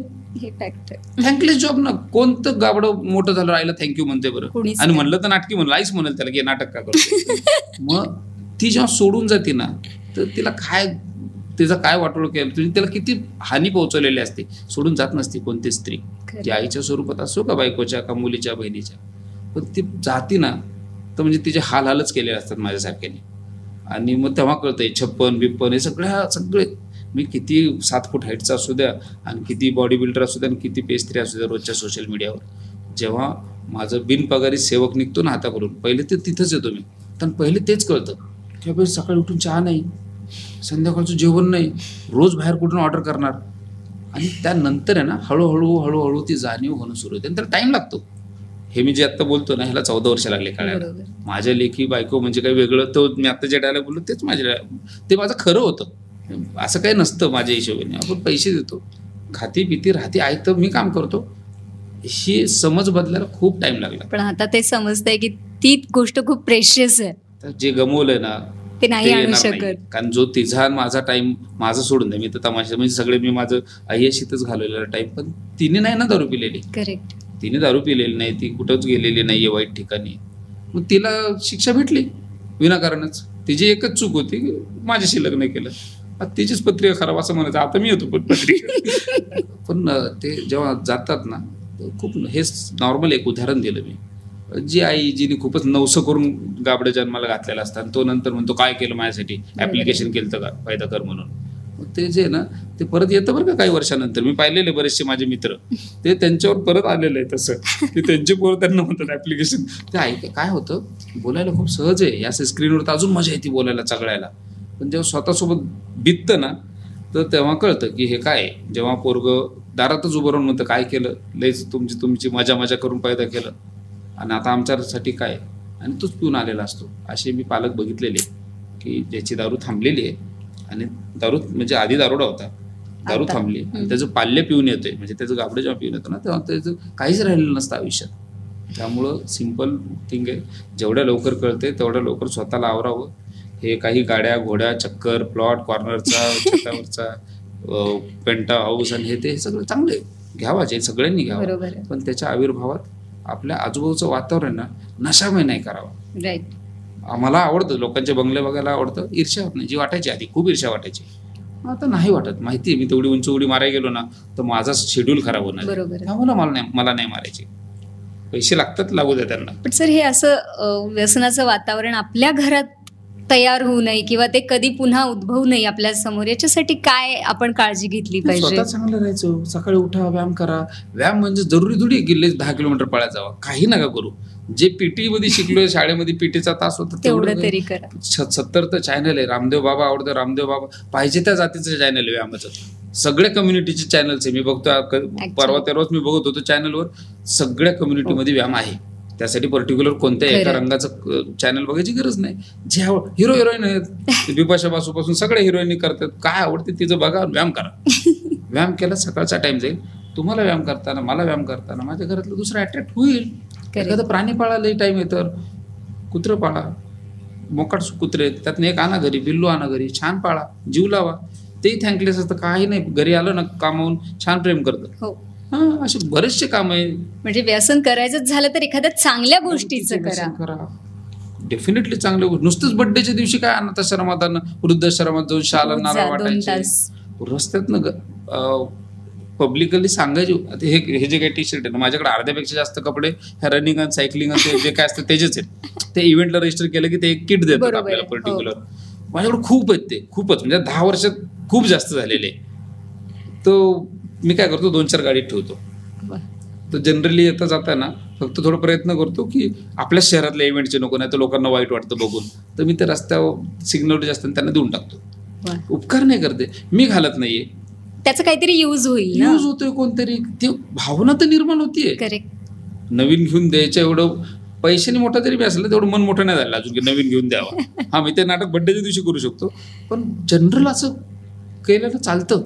थँकलेस जॉब ना. कोणतं गाबडं मोठं झालं आईला थँक्यू म्हणते बरं, आणि म्हणलं तर नाटकी म्हणलं, आईच म्हणेल त्याला की नाटक का करतो. मग ती जेव्हा सोडून जाते ना, तर तिला काय, तिचा काय वाटोळ केलं, तुम्ही त्याला किती हानी पोहोचवलेली असते. सोडून जात नसते कोणती स्त्री, ती आईच्या स्वरूपात असो का बायकोच्या का मुलीच्या बहिणीच्या, पण ती जाती ना, तर म्हणजे तिचे हालच केलेले असतात माझ्यासारख्याने. आणि मग तेव्हा कळतंय 56-52 हे सगळे, मी किती 7 फूट हाईटचा असू द्या आणि किती बॉडी बिल्डर असू द्या आणि किती पेस्त्री असू द्या रोजच्या सोशल मीडियावर, जेव्हा माझं बिनपगारी सेवक निघतो ना हाताकडून, पहिले ते तिथंच येतो मी. तर पहिले तेच कळतं की बाबा सकाळी उठून चहा नाही, संध्याकाळचं जेवण नाही, रोज बाहेर कुठून ऑर्डर करणार. आणि त्यानंतर आहे ना, हळूहळू ती जाणीव होणं सुरू होते. आणि त्याला टाइम लागतो. हे मी जे आता बोलतो ना, ह्याला 14 वर्ष लागले कळायला. बरोबर. माझ्या लेखी बायको म्हणजे काही वेगळं, तो मी आता जे डायलॉग बोललो तेच ते माझं खरं होतं. असं काही नसतं माझ्या हिशोबाने. आपण पैसे देतो, खाती पिती राहते, ऐकतं, मी काम करतो, ही समज बदलायला खूप टाइम लागला. पण आता ते समजतंय की ती गोष्ट खूप प्रेशियस आहे, तर जे गमवलंय ना ते नाही आणू येणार नाही. शकत. कारण जो तिचा आणि माझा टाइम, माझं सोडून द्या, मी तर तमाशा म्हणजे सगळे मी माझं आईशीतच घालवलेला टाइम. पण तिने नाही ना दारू पिलेली. करेक्ट. तिने दारू पिलेली नाही, ती कुठंच गेलेली नाहीये वाईट ठिकाणी. मग तिला शिक्षा भेटली विनाकारणच. तिची एकच चूक होती की माझ्याशी लग्न केलं. आता तिचीच पत्रिका खराब असं म्हणायचं. आता मी येतो पण पत्रिका पण ते जेव्हा जातात ना, खूप हेच नॉर्मल एक उदाहरण दिलं मी. जी आई जिने खूपच नवसं करून गाबडं जन्माला घातलेला असतात, तो नंतर म्हणतो काय केलं माझ्यासाठी, ऍप्लिकेशन केलं का फायदा कर म्हणून. ते जे ना ते परत येतं बरं का काही वर्षानंतर. मी पाहिलेले बरेचसे माझे मित्र, ते त्यांच्यावर परत आलेलं आहे तसं की त्यांचे पोरं त्यांना म्हणतात ऍप्लिकेशन. ते ऐक काय होतं, बोलायला खूप सहज आहे, या स्क्रीनवर तर अजून मजा येते बोलायला चगळायला. पण जेव्हा स्वतःसोबत बिततं ना, तर तेव्हा कळतं की हे काय. जेव्हा पोरगं दारातच उभं राहून म्हणतं काय केलं, लयच तुमची मजा करून पैदा केलं आणि आता आमच्यासाठी काय, आणि तोच पिऊन आलेला असतो. असे मी पालक बघितलेले की ज्याची दारू थांबलेली आहे, आणि दारू म्हणजे आधी दारोडा होता, दारू थांबली आणि त्याचं पाल्य पिऊन येतोय, म्हणजे त्याचं गाबडं जेव्हा पिऊन येतं ना, तेव्हा त्याचं काहीच राहिलेलं नसतं आयुष्यात. त्यामुळं सिम्पल थिंग आहे, जेवढ्या लवकर कळते तेवढ्या लवकर स्वतःला आवरावं. हे काही गाड्या घोड्या चक्कर, प्लॉट कॉर्नरचा, छतावरचा, पेंटा हाऊस आणि हे सगळं चांगले घ्यावाचे, सगळ्यांनी घ्यावं. पण त्याच्या आविर्भावात आपल्या आजूबाजूचं वातावरण ना नशामय नाही करावं. राईट. मला आवडतं लोकांचे बंगले बघायला, आवडतं. ईर्ष्या होत नाही, जी वाटायची आधी खूप ईर्ष्या वाटायची, आता नाही वाटत. माहिती आहे मी तेवढी उंच उडी मारायला गेलो ना तर माझा शेड्यूल खराब होणार. मला नाही मारायचे. पैसे लागतात, लागू द्या त्यांना. पण सर हे असं व्यसनाचं वातावरण आपल्या घरात तयार होऊ नये किंवा ते कधी पुन्हा उद्भवू नये आपल्या समोर, याच्यासाठी काय आपण काळजी घेतली पाहिजे? स्वतः चांगलं राहायचं, सकाळी उठा, व्यायाम करा. व्यायाम म्हणजे जरुरी थोडी गेले 10 किलोमीटर पळायला जावा, काही नका करू. जे पीटी मध्ये शिकलोय, शाळेमध्ये पीटीचा तास होता तेवढं तरी करा. 70 तर चॅनल आहे. रामदेव बाबा आवडतं, रामदेव बाबा पाहिजे त्या जातीचं चॅनल आहे व्यायामाचं. सगळ्या कम्युनिटीचे चॅनल्स आहे. मी बघतो परवा तेरवाच मी बघत होतो चॅनलवर, सगळ्या कम्युनिटीमध्ये व्यायाम आहे. त्यासाठी पर्टिक्युलर कोणत्या एका रंगाचं चॅनल बघायची गरज नाही. जे हिरो हिरोईन आहेत, बिपाशा बासूपासून सगळ्या हिरोईनी करतात, काय आवडते तिचं बघा, व्यायाम करा. व्यायाम केला सकाळचा टाइम जाईल. तुम्हाला व्यायाम करताना, मला व्यायाम करताना माझ्या घरातलं दुसरं अट्रॅक्ट होईल. एखादं प्राणी पाळायला टाइम आहे तर कुत्रं पाळा, मोकाट कुत्रे, त्यातनं एक आणा घरी, बिल्लू आणा घरी, छान पाळा, जीव लावा. तेही थँकलेस असतं, काही नाही. घरी आलं ना कामावून छान प्रेम करतं. हा, असे बरेचसे काम आहे. म्हणजे व्यसन करायचंच झालं तर एखाद्या चांगल्या गोष्टीचं करा. डेफिनेटली चांगलं. नुसतंच बर्थडेच्या दिवशी काय अनाथाश्रमात, वृद्धाश्रमात जाऊन शाला नारळ वाटायचे, रस्त्यातनं पब्लिकली सांगायचे. हे जे काही टी शर्ट आहे ना, माझ्याकडे अर्ध्यापेक्षा जास्त कपडे ह्या रनिंग आणि सायकलिंग जे काय असतं त्याचेच आहेत. ते इव्हेंटला रजिस्टर केलं की ते एक किट देतात आपल्याला पर्टिक्युलर. माझ्याकडे खूप आहेत ते, खूपच म्हणजे 10 वर्षात खूप जास्त झालेले. तो मी काय करतो, 2-4 गाडीत ठेवतो. तर जनरली येता जाताना फक्त थोडा प्रयत्न करतो की आपल्या शहरातल्या इव्हेंटचे नको, नाही तर लोकांना वाईट वाटतं बघून. तर मी ते रस्त्यावर सिग्नल जे असतात त्यांना देऊन टाकतो. उपकार नाही करते, मी घालत नाहीये, त्याचा काहीतरी यूज होईल, यूज होतोय कोणतरी. ती भावना तर निर्माण होतीये. करेक्ट. नवीन घेऊन द्यायचं, एवढं पैशाने मोठा जरी असलं तेवढं मन मोठं नाही झालं अजून की नवीन घेऊन द्यावा. हा, मी ते नाटक बड्डेच्या दिवशी करू शकतो, पण जनरल असं केलं चालतं.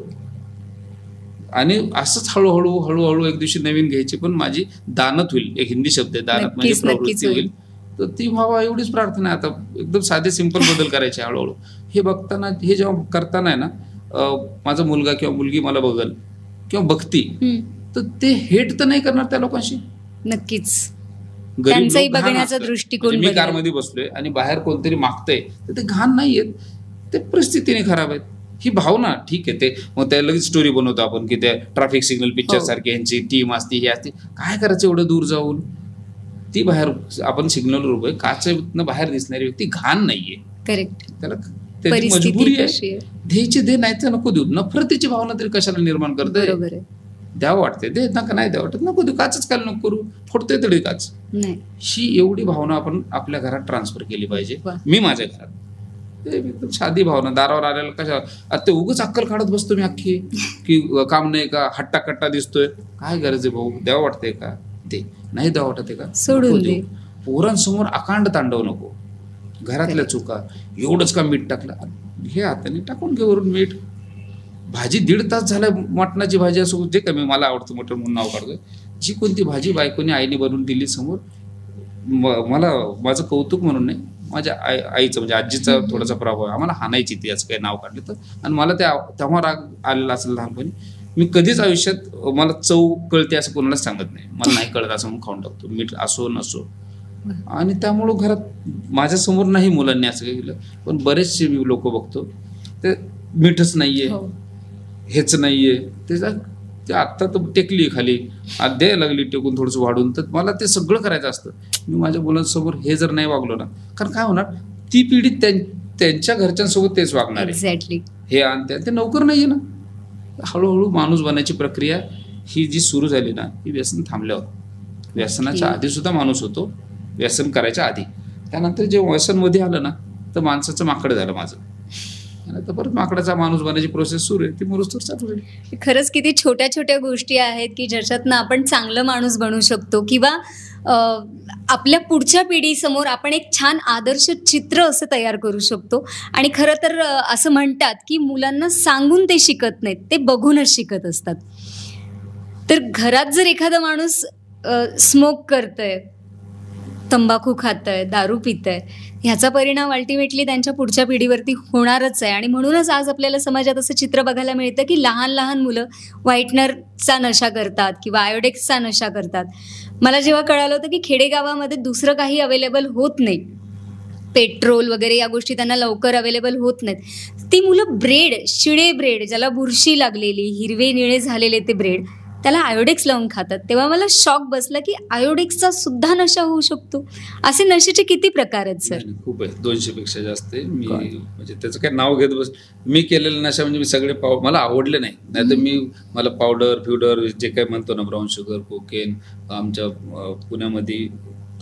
आणि असंच हळूहळू एक दिवशी नवीन घ्यायची, पण माझी दानत होईल. एक हिंदी शब्द आहे दानत, म्हणजे प्रवृत्ती होईल. तर ती व्हावा एवढीच प्रार्थना आहे. आता एकदम साधे सिंपल बदल करायचे हळूहळू. हे बघताना, हे जेव्हा करताना आहे ना, माझा मुलगा किंवा मुलगी मला बघल किंवा बघती, तर ते हेट तर नाही करणार त्या लोकांशी. नक्कीच त्यांचाही बघण्याचा दृष्टिकोन. मी कारमध्ये बसलोय आणि बाहेर कोणतरी मागतंय, तर ते घाण नाहीयेत, ते परिस्थितीने खराब आहेत. ही भावना ठीक आहे. ते मग त्या लगेच स्टोरी बनवतो आपण की त्या ट्रॅफिक सिग्नल पिक्चर सारखी यांची टीम असते, हे असते. काय करायचं एवढं दूर जाऊन? ती बाहेर आपण सिग्नलवर उभं, काचेतनं बाहेर दिसणारी व्यक्ती घाण नाहीये. करेक्ट. त्याला त्याची मजबुरी आहे, द्यायची दे, नाही तर नको देऊ. नफरतीची भावना तरी कशाला निर्माण करते? द्यावं वाटते दे, नका नाही द्यावं वाटत नको देऊ. काचच काय नको करू, फोडतोय तरी काच. ही एवढी भावना आपण आपल्या घरात ट्रान्सफर केली पाहिजे. मी माझ्या घरात एकदम साधी भावना. दारावर आलेला कशा आता ते उगाच अक्कल काढत बसतो मी अख्खी की काम नाही का, हट्टा कट्टा दिसतोय, काय गरज आहे भाऊ, द्यावं वाटतंय का, दे. नाही द्या वाटत आहे का, सोडून दे. पोरांसमोर अकांड तांडव नको. घरातल्या चुका, एवढंच का मीठ टाकलं, हे हाताने टाकून घे वरून मीठ. भाजी 1.5 तास झालं, मटणाची भाजी असो, जे कमी मला आवडतं मटण म्हणून नाव काढतोय, जी कोणती भाजी बायकोने आईने बनवून दिली समोर, मला माझं कौतुक म्हणून नाही, माझ्या आईचं म्हणजे आजीचा थोडासा प्रभाव आहे. आम्हाला हाणायची ती याचं काही नाव काढलं तर, आणि मला तेव्हा राग आलेला असेल लहानपणी. मी कधीच आयुष्यात मला चव कळते असं कोणालाच सांगत नाही, मला नाही कळत असं म्हणून खाऊन टाकतो, मीठ असो नसो. आणि त्यामुळं घरात माझ्यासमोर नाही मुलांनी असं केलं, पण बरेचसे मी लोक बघतो ते मीठच नाहीये, हेच नाहीये, ते आत्ता तर टेकली खाली, द्यायला लागली टेकून थोडंसं वाढून. तर मला ते सगळं करायचं असतं. मी माझ्या मुलांसमोर हे जर नाही वागलो ना, कारण काय होणार, ती पिढी त्यांच्या घरच्यांसोबत तेच वागणार आहे. एक्झॅक्टली. हे आणते, ते नोकर नाहीये ना. हळूहळू माणूस बनायची प्रक्रिया ही जी सुरू झाली ना, ही व्यसन थांबल्यावर. व्यसनाच्या आधी सुद्धा माणूस होतो, व्यसन करायच्या आधी. त्यानंतर जे व्यसन मध्ये आलं ना, तर माणसाचं माकड झालं माझं. आता परत माकडाचा माणूस बनायची प्रोसेस सुरू आहे, ती मुरुस्तोर चालू आहे. खरंच किती छोट्या छोट्या गोष्टी आहेत की ज्याच्यातनं आपण चांगलं माणूस बनू शकतो, किंवा आपल्या पुढच्या पिढीसमोर आपण एक छान आदर्श चित्र असं तयार करू शकतो. आणि खरं तर असं म्हणतात की मुलांना सांगून ते शिकत नाहीत, ते बघूनच शिकत असतात. तर घरात जर एखादा माणूस स्मोक करतोय, तंबाखू खातंय, दारू पितंय, ह्याचा परिणाम अल्टिमेटली त्यांच्या पुढच्या पिढीवरती होणारच आहे. आणि म्हणूनच आज आपल्याला समाजात असं चित्र बघायला मिळतं की लहान लहान मुलं व्हाईटनरचा नशा करतात किंवा आयोडेक्सचा नशा करतात. मला जेव्हा कळालं होतं की खेडेगावामध्ये दुसरं काही अवेलेबल होत नाही, पेट्रोल वगैरे या गोष्टी त्यांना लवकर अवेलेबल होत नाहीत, ती मुलं ब्रेड, शिळे ब्रेड, ज्याला बुरशी लागलेली, हिरवे निळे झालेले ते ब्रेड, त्याला आयोडेक्स लावून खातात. तेव्हा मला शॉक बसला की आयोडेक्सचा सुद्धा नशा होऊ शकतो. असे नशेचे किती प्रकार आहेत सर? खूप आहे, 200 पेक्षा जास्त आहे. मी म्हणजे त्याचं काय नाव घेत बस. मी केलेलं नशा म्हणजे मी सगळे मला आवडले नाही. नाहीतर मला पावडर फ्युडर जे काय म्हणतो ना, ब्राऊन शुगर, कोकेन, आमच्या पुण्यामध्ये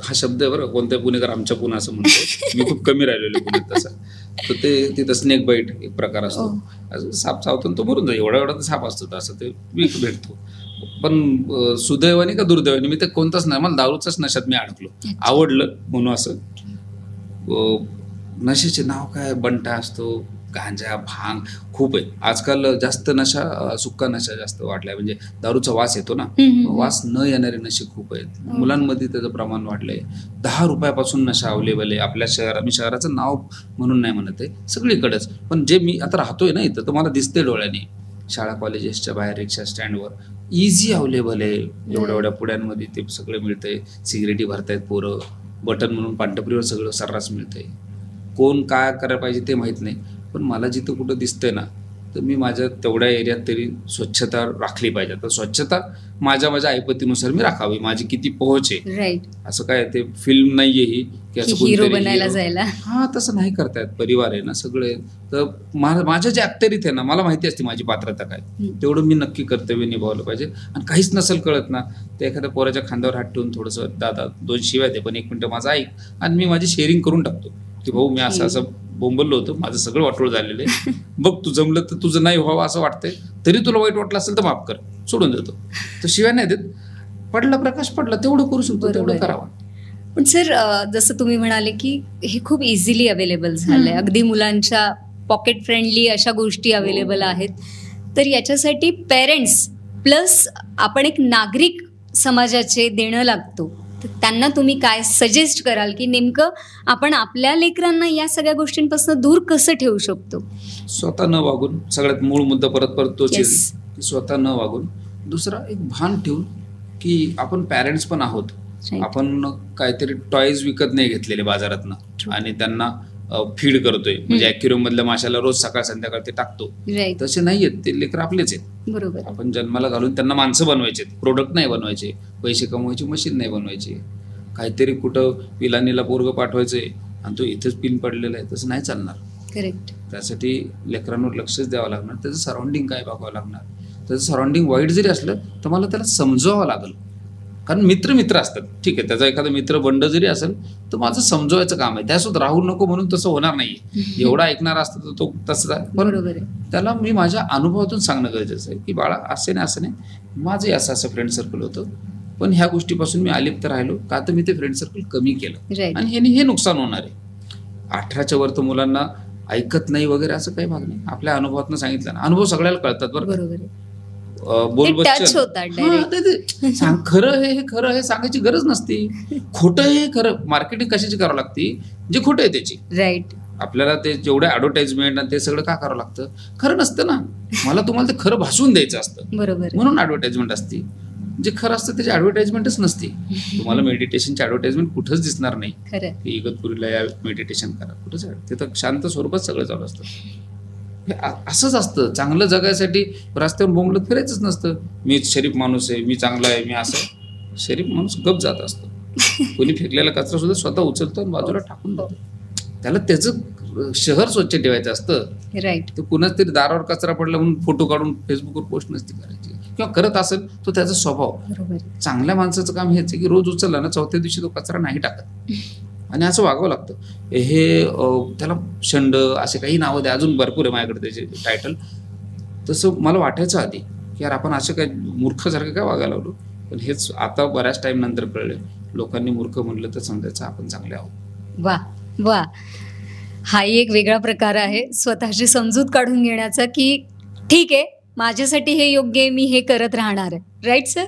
हा शब्द आहे बरं, कोणत्या पुणेकर आमच्या पुणे असं म्हणतो. मी खूप कमी राहिलेलो पुण्यात तसा. तर ते तिथं स्नेक बाईट एक प्रकार असतो, साप चावतो तो मरून जातो, एवढा एवढा साप असतो, असं ते विक भेटतो. पण सुदैवाने का दुर्दैवाने मी ते कोणताच नाही, मला दारूचाच नशात मी अडकलो, आवडलं म्हणून. असं नशेचे नाव काय, बंटा असतो, गांजा, भांग खूप आहे आजकाल. जास्त नशा, सुक्का नशा जास्त वाढलाय. म्हणजे दारूचा वास येतो ना, वास न येणारे नशे खूप आहेत. मुलांमध्ये त्याचं प्रमाण वाढलंय. 10 रुपयापासून नशा अवेलेबल आहे आपल्या शहरात. मी शहराचं नाव म्हणून नाही म्हणत आहे, सगळीकडेच. पण जे मी आता राहतोय ना इथं, तर मला दिसते डोळ्याने. शाळा कॉलेजेसच्या बाहेर, रिक्षा स्टँडवर इझी अवेलेबल आहे. एवढ्या एवढ्या पुड्यांमध्ये ते सगळं मिळतंय. सिगरेटी भरतायत पोरं, बटन म्हणून पांढरपुरीवर सगळं सर्रास मिळतंय. कोण काय करायला पाहिजे ते माहीत नाही. पण मला जिथं कुठं दिसतंय ना, तर मी माझ्या तेवढ्या एरियात तरी स्वच्छता राखली पाहिजे. तर स्वच्छता माझ्या ऐपतीनुसार मी राखावी, माझी किती पोहोच आहे. राईट. असं काय ते फिल्म नाहीये ही की असं हिरो बनायला जायला. हा, तसं नाही करतायत. परिवार आहे ना सगळे. तर माझ्या जे अखत्यारीत आहे ना, मला माहिती असते माझी पात्रता काय, तेवढं मी नक्की कर्तव्य निभावलं पाहिजे. आणि काहीच नसेल कळत ना, तर एखाद्या पोराच्या खांद्यावर हात ठेवून थोडंसं, दादा 2 शिव्या दे, पण 1 मिनिटं माझं ऐक, आणि मी माझी शेअरिंग करून टाकतो की भाऊ मी असं बोंबललो होतो, माझं सगळं वाटोळ झालेलं आहे, बघ तू जमलं तर तुझं नाही व्हावं असं वाटतंय, तरी तुला वाईट वाटलं असेल तर माफ कर, सोडून देतो. तर शिवाय नाही देत. पडला प्रकाश पडला, तेवढं करू शकतो तेवढं करावं. पण सर, जसं तुम्ही म्हणाले की हे खूप इझिली अवेलेबल झालंय, अगदी मुलांच्या पॉकेट फ्रेंडली अशा गोष्टी अवेलेबल आहेत. तर याच्यासाठी पेरेंट्स प्लस आपण एक नागरिक समाजाचे देणं लागतो. तर त्यांना तुम्ही काय सजेस्ट कराल की नेमकं आपण आपल्या लेकरांना या सगळ्या गोष्टींपासून दूर कसं ठेवू शकतो? स्वतः न वागून, सगळ्यात मूळ मुद्दा परत तोच येईल की स्वतः न वागून. दुसरा एक भान ठेवून की आपण पॅरेंट्स पण आहोत. आपण काहीतरी टॉयज विकत नाही घेतलेले बाजारातनं आणि त्यांना फीड करतोय. म्हणजे ॲक्वेरियम मधल्या माशाला रोज सकाळ संध्याकाळ ते टाकतो, तसे नाहीयेत ते. लेकर आपलेच आहेत. बरोबर. आपण जन्माला घालून त्यांना माणसं बनवायचे, प्रोडक्ट नाही बनवायचे, पैसे कमवायची मशीन नाही बनवायची. काहीतरी कुठं पिलानीला पोरग पाठवायचंय आणि तो इथेच पिन पडलेला आहे, तसं नाही चालणार. करेक्ट. त्यासाठी लेकरांवर लक्षच द्यावं लागणार. त्याचं सराउंडिंग काय बघावं लागणार. त्याचं सराउंडिंग वाईट जरी असलं तर मला त्याला समजावं लागेल. कारण मित्र असतात, ठीक आहे, त्याचा एखादा मित्र बंड जरी असेल तर माझं समजवायचं काम आहे. त्यासोबत राहू नको म्हणून तसं होणार नाहीये. एवढा ऐकणार असतं तर तो तसं आहे. बरोबर आहे. त्याला मी माझ्या अनुभवातून सांगणं गरजेचं आहे की बाळा असं नाही, माझंही असं फ्रेंड सर्कल होतं, पण ह्या गोष्टीपासून मी अलिप्त राहिलो का, तर मी ते फ्रेंड सर्कल कमी केलं Right. आणि ह्याने हे नुकसान होणार आहे. 18च्या वर तर मुलांना ऐकत नाही वगैरे असं काही भाग नाही. आपल्या अनुभवातून सांगितलं ना, अनुभव सगळ्याला कळतात बरं. बरोबर आहे. बोल ते बच्चन touch होतात direct. सांग खरं हे खरं हे सांगायची गरज नसती. खोटं हे खरं. मार्केटिंग कशाची करावं लागती, जे खोटं आहे त्याची. राईट. आपल्याला ते जेवढे ऍडव्हर्टाइजमेंट आणि ते सगळं का करावं लागतं, खरं नसतं ना. मला तुम्हाला ते खरं भासून द्यायचं असतं, बरोबर आहे. म्हणून ऍडव्हर्टाइजमेंट असते. जे खरं असतं त्याची ऍडव्हर्टाइजमेंटच नसते. तुम्हाला मेडिटेशनची ऍडव्हर्टाइजमेंट कुठंच दिसणार नाही खरं. की इगतपुरीला या मेडिटेशन करा, कुठंच. तिथं शांत स्वरूपात सगळं चालू असतं. हे असंच असतं. चांगलं जगायसाठी रस्त्यावर बोंबलत फिरायचंच नसतं. मी शरीफ माणूस आहे, मी चांगला आहे, मी असं. शरीफ माणूस गप जात असतो. कोणी फेकलेला कचरा सुद्धा स्वतः उचलतो आणि बाजूला टाकून देतो. त्याला त्याचं शहर स्वच्छ ठेवायचं असतं. राईट. तर कुणाच तरी दारावर कचरा पडला म्हणून फोटो काढून फेसबुकवर पोस्ट नसती करायची, किंवा करत असेल तो त्याचा स्वभाव. बरोबर. चांगल्या माणसाचं काम हेच आहे की रोज उचलला ना, चौथ्या दिवशी तो कचरा नाही टाकत आणि असं वागावं लागतं. हे त्याला शंड असे काही नावं द्या, अजून भरपूर आहे माझ्याकडे त्याचे टायटल. तसं मला वाटायचं आधी की यार आपण असं काय मूर्खासारखं काय वागायला लागलो, पण हेच आता बऱ्याच टाइम नंतर कळले. लोकांनी मूर्ख म्हणलं तर समजायचं आपण चांगले आहोत. वा वा. हाही एक वेगळा प्रकार आहे स्वतःची समजूत काढून घेण्याचा, की ठीक आहे माझ्यासाठी हे योग्य आहे, मी हे करत राहणार आहे. Right sir.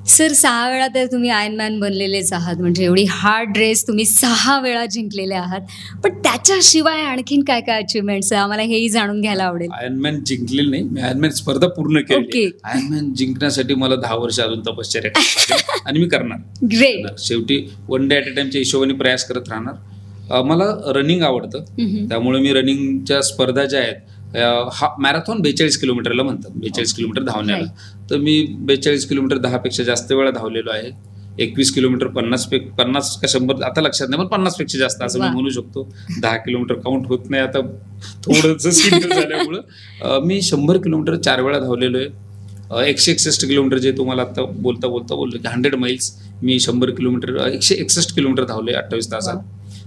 सर 6 वेळा तर तुम्ही आयर्नमॅन बनलेलेच आहात, म्हणजे एवढी हार्ड रेस तुम्ही 6 वेळा जिंकलेले आहात. पण त्याच्याशिवाय आणखीन काय काय अचिव्हमेंट्स आहे, आम्हाला हेही जाणून घ्यायला आवडेल. आयर्नमॅन जिंकलेली नाही, मी आयर्नमॅन स्पर्धा पूर्ण केली. Okay. आयर्नमॅन जिंकण्यासाठी मला 10 वर्ष अजून तपश्चर्या करावी लागेल आणि मी करणार. ग्रेट. शेवटी वन डे ॲट अ टाइमच्या हिशोबाने प्रयास करत राहणार. मला रनिंग आवडतं, त्यामुळे मी रनिंगच्या स्पर्धा ज्या आहेत, हा मॅरेथॉन 42 किलोमीटरला म्हणतात, 42 किलोमीटर धावण्याला. तर मी 42 किलोमीटर 10 पेक्षा जास्त वेळा धावलेलो आहे. 21 किलोमीटर 50 का 100 आता लक्षात नाही, पण 50 पेक्षा जास्त असं मी म्हणू शकतो. 10 किलोमीटर काउंट होत नाही आता थोडंसं सिनियर झाल्यामुळं. मी 100 किलोमीटर 4 वेळा धावलेलो आहे. 161 किलोमीटर जे तुम्हाला आता बोलता बोललो की 100 माइल्स मी 100 किलोमीटर 161 किलोमीटर धावले 28 तासात.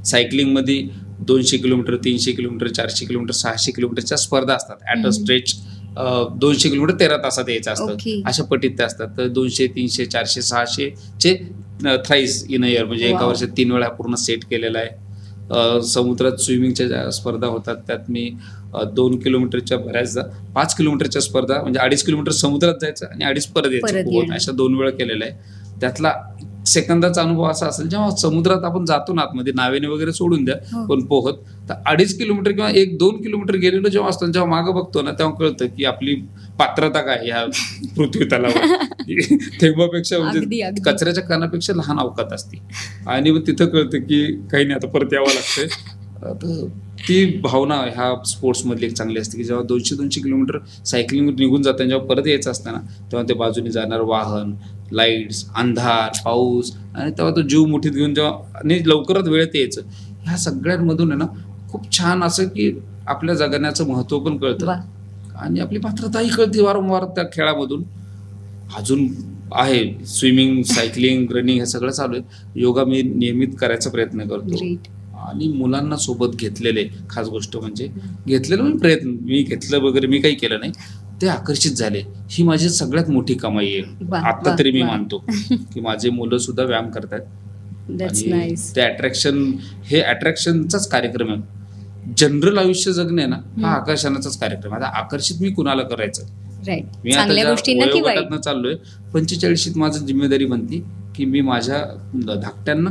सायकलिंगमध्ये 200 किलोमीटर 300 किलोमीटर 400 किलोमीटर 600 किलोमीटरच्या स्पर्धा असतात ॲट अ स्ट्रेच. 200 किलोमीटर 13 तासात यायचं असतं, अशा पटीत ते असतात. तर 200 300 400 600 चे थ्राईस इन अ इयर, म्हणजे एका वर्षात 3 वेळा पूर्ण सेट केलेला आहे. समुद्रात स्विमिंगच्या ज्या स्पर्धा होतात त्यात मी 2 किलोमीटरच्या बऱ्याचदा 5 किलोमीटरच्या स्पर्धा, म्हणजे 2.5 किलोमीटर समुद्रात जायचं आणि 2.5 परत यायचं, अशा 2 वेळा केलेल्या आहे. त्यातला सेकंदाचा अनुभव असा असेल, जेव्हा समुद्रात आपण जातो ना आतमध्ये, नावेने वगैरे सोडून द्या, पण पोहत, तर 2.5 किलोमीटर किंवा 1-2 किलोमीटर गेलेलो जेव्हा असतो, जेव्हा मागं बघतो ना, तेव्हा कळतं की आपली पात्रता काय ह्या पृथ्वी तलावर. थेंबापेक्षा म्हणजे कचऱ्याच्या कणापेक्षा लहान अवकात असते. आणि मग तिथं कळतं की काही नाही, आता परत यावं लागतंय. ती भावना ह्या स्पोर्ट्समधली एक चांगली असते की जेव्हा 200 किलोमीटर सायकलिंग निघून जाताना जेव्हा परत यायचं असतं ना, तेव्हा ते बाजूने जाणार वाहन, लाईट्स, अंधार, पाऊस, आणि तेव्हा तो जीव मुठीत घेऊन जेव्हा आणि लवकरच वेळेत यायचं, ह्या सगळ्यांमधून आहे ना खूप छान असं की आपल्या जगण्याचं महत्व पण कळतं आणि आपली पात्रताही कळते वारंवार त्या खेळामधून. अजून आहे स्विमिंग, सायकलिंग, रनिंग हे सगळं चालू आहे. योगा मी नियमित करायचा प्रयत्न करतो आणि मुलांना सोबत घेतलेले, खास गोष्ट म्हणजे घेतलेलं मी प्रयत्न, मी घेतलं वगैरे मी काही केलं नाही, ते आकर्षित झाले. ही माझी सगळ्यात मोठी कमाई आहे आता तरी मी मानतो की माझे मुलं सुद्धा व्यायाम करतात. ते अट्रॅक्शन, हे अट्रॅक्शनचाच कार्यक्रम आहे. जनरल आयुष्य जगणे ना हा आकर्षणाचाच कार्यक्रम. आता आकर्षित मी कुणाला करायचं, मी आता वयोगटातनं चाललोय 45शीत माझी जिम्मेदारी बनती की मी माझ्या धाकट्यांना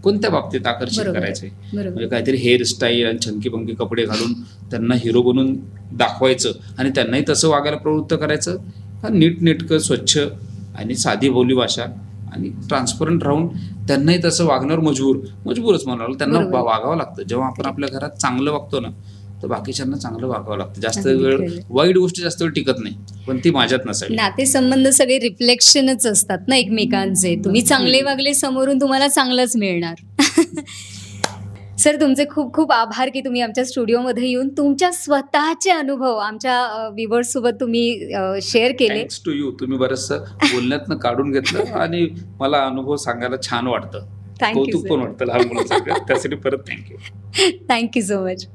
कोणत्या बाबतीत आकर्षित करायचंय. म्हणजे काहीतरी हेअरस्टाईल आणि छंकी पंकी कपडे घालून त्यांना हिरो बनून दाखवायचं आणि त्यांनाही तसं वागायला प्रवृत्त करायचं. नीटनेटकं, स्वच्छ आणि साधी बोली भाषा आणि ट्रान्सपरंट राहून त्यांनाही तसं वागण्यावर मजबूरच म्हणावं, त्यांना वागावं लागतं. जेव्हा आपण आपल्या घरात चांगलं वागतो ना, तर बाकीच्यांना चांगलं वागावं लागतं. जास्त वेळ वाईट गोष्टी जास्त वेळ टिकत नाही, पण ती माझ्यात नसावी. नातेसंबंध सगळे रिफ्लेक्शनच असतात ना एकमेकांचे. तुम्ही चांगले वागले समोरून तुम्हाला चांगलंच मिळणार. सर तुमचे खूप खूप आभार की तुम्ही आमच्या स्टुडिओमध्ये येऊन तुमच्या स्वतःचे अनुभव आमच्या व्ह्युअर्स सोबत तुम्ही शेअर केले. Thanks to you. तुम्ही बरंचसं बोलण्यातनं काढून घेतलं आणि मला अनुभव सांगायला छान वाटतं, कौतुक पण वाटतं लहान मुलांसारखं. त्यासाठी परत थँक्यू. Thank you so much.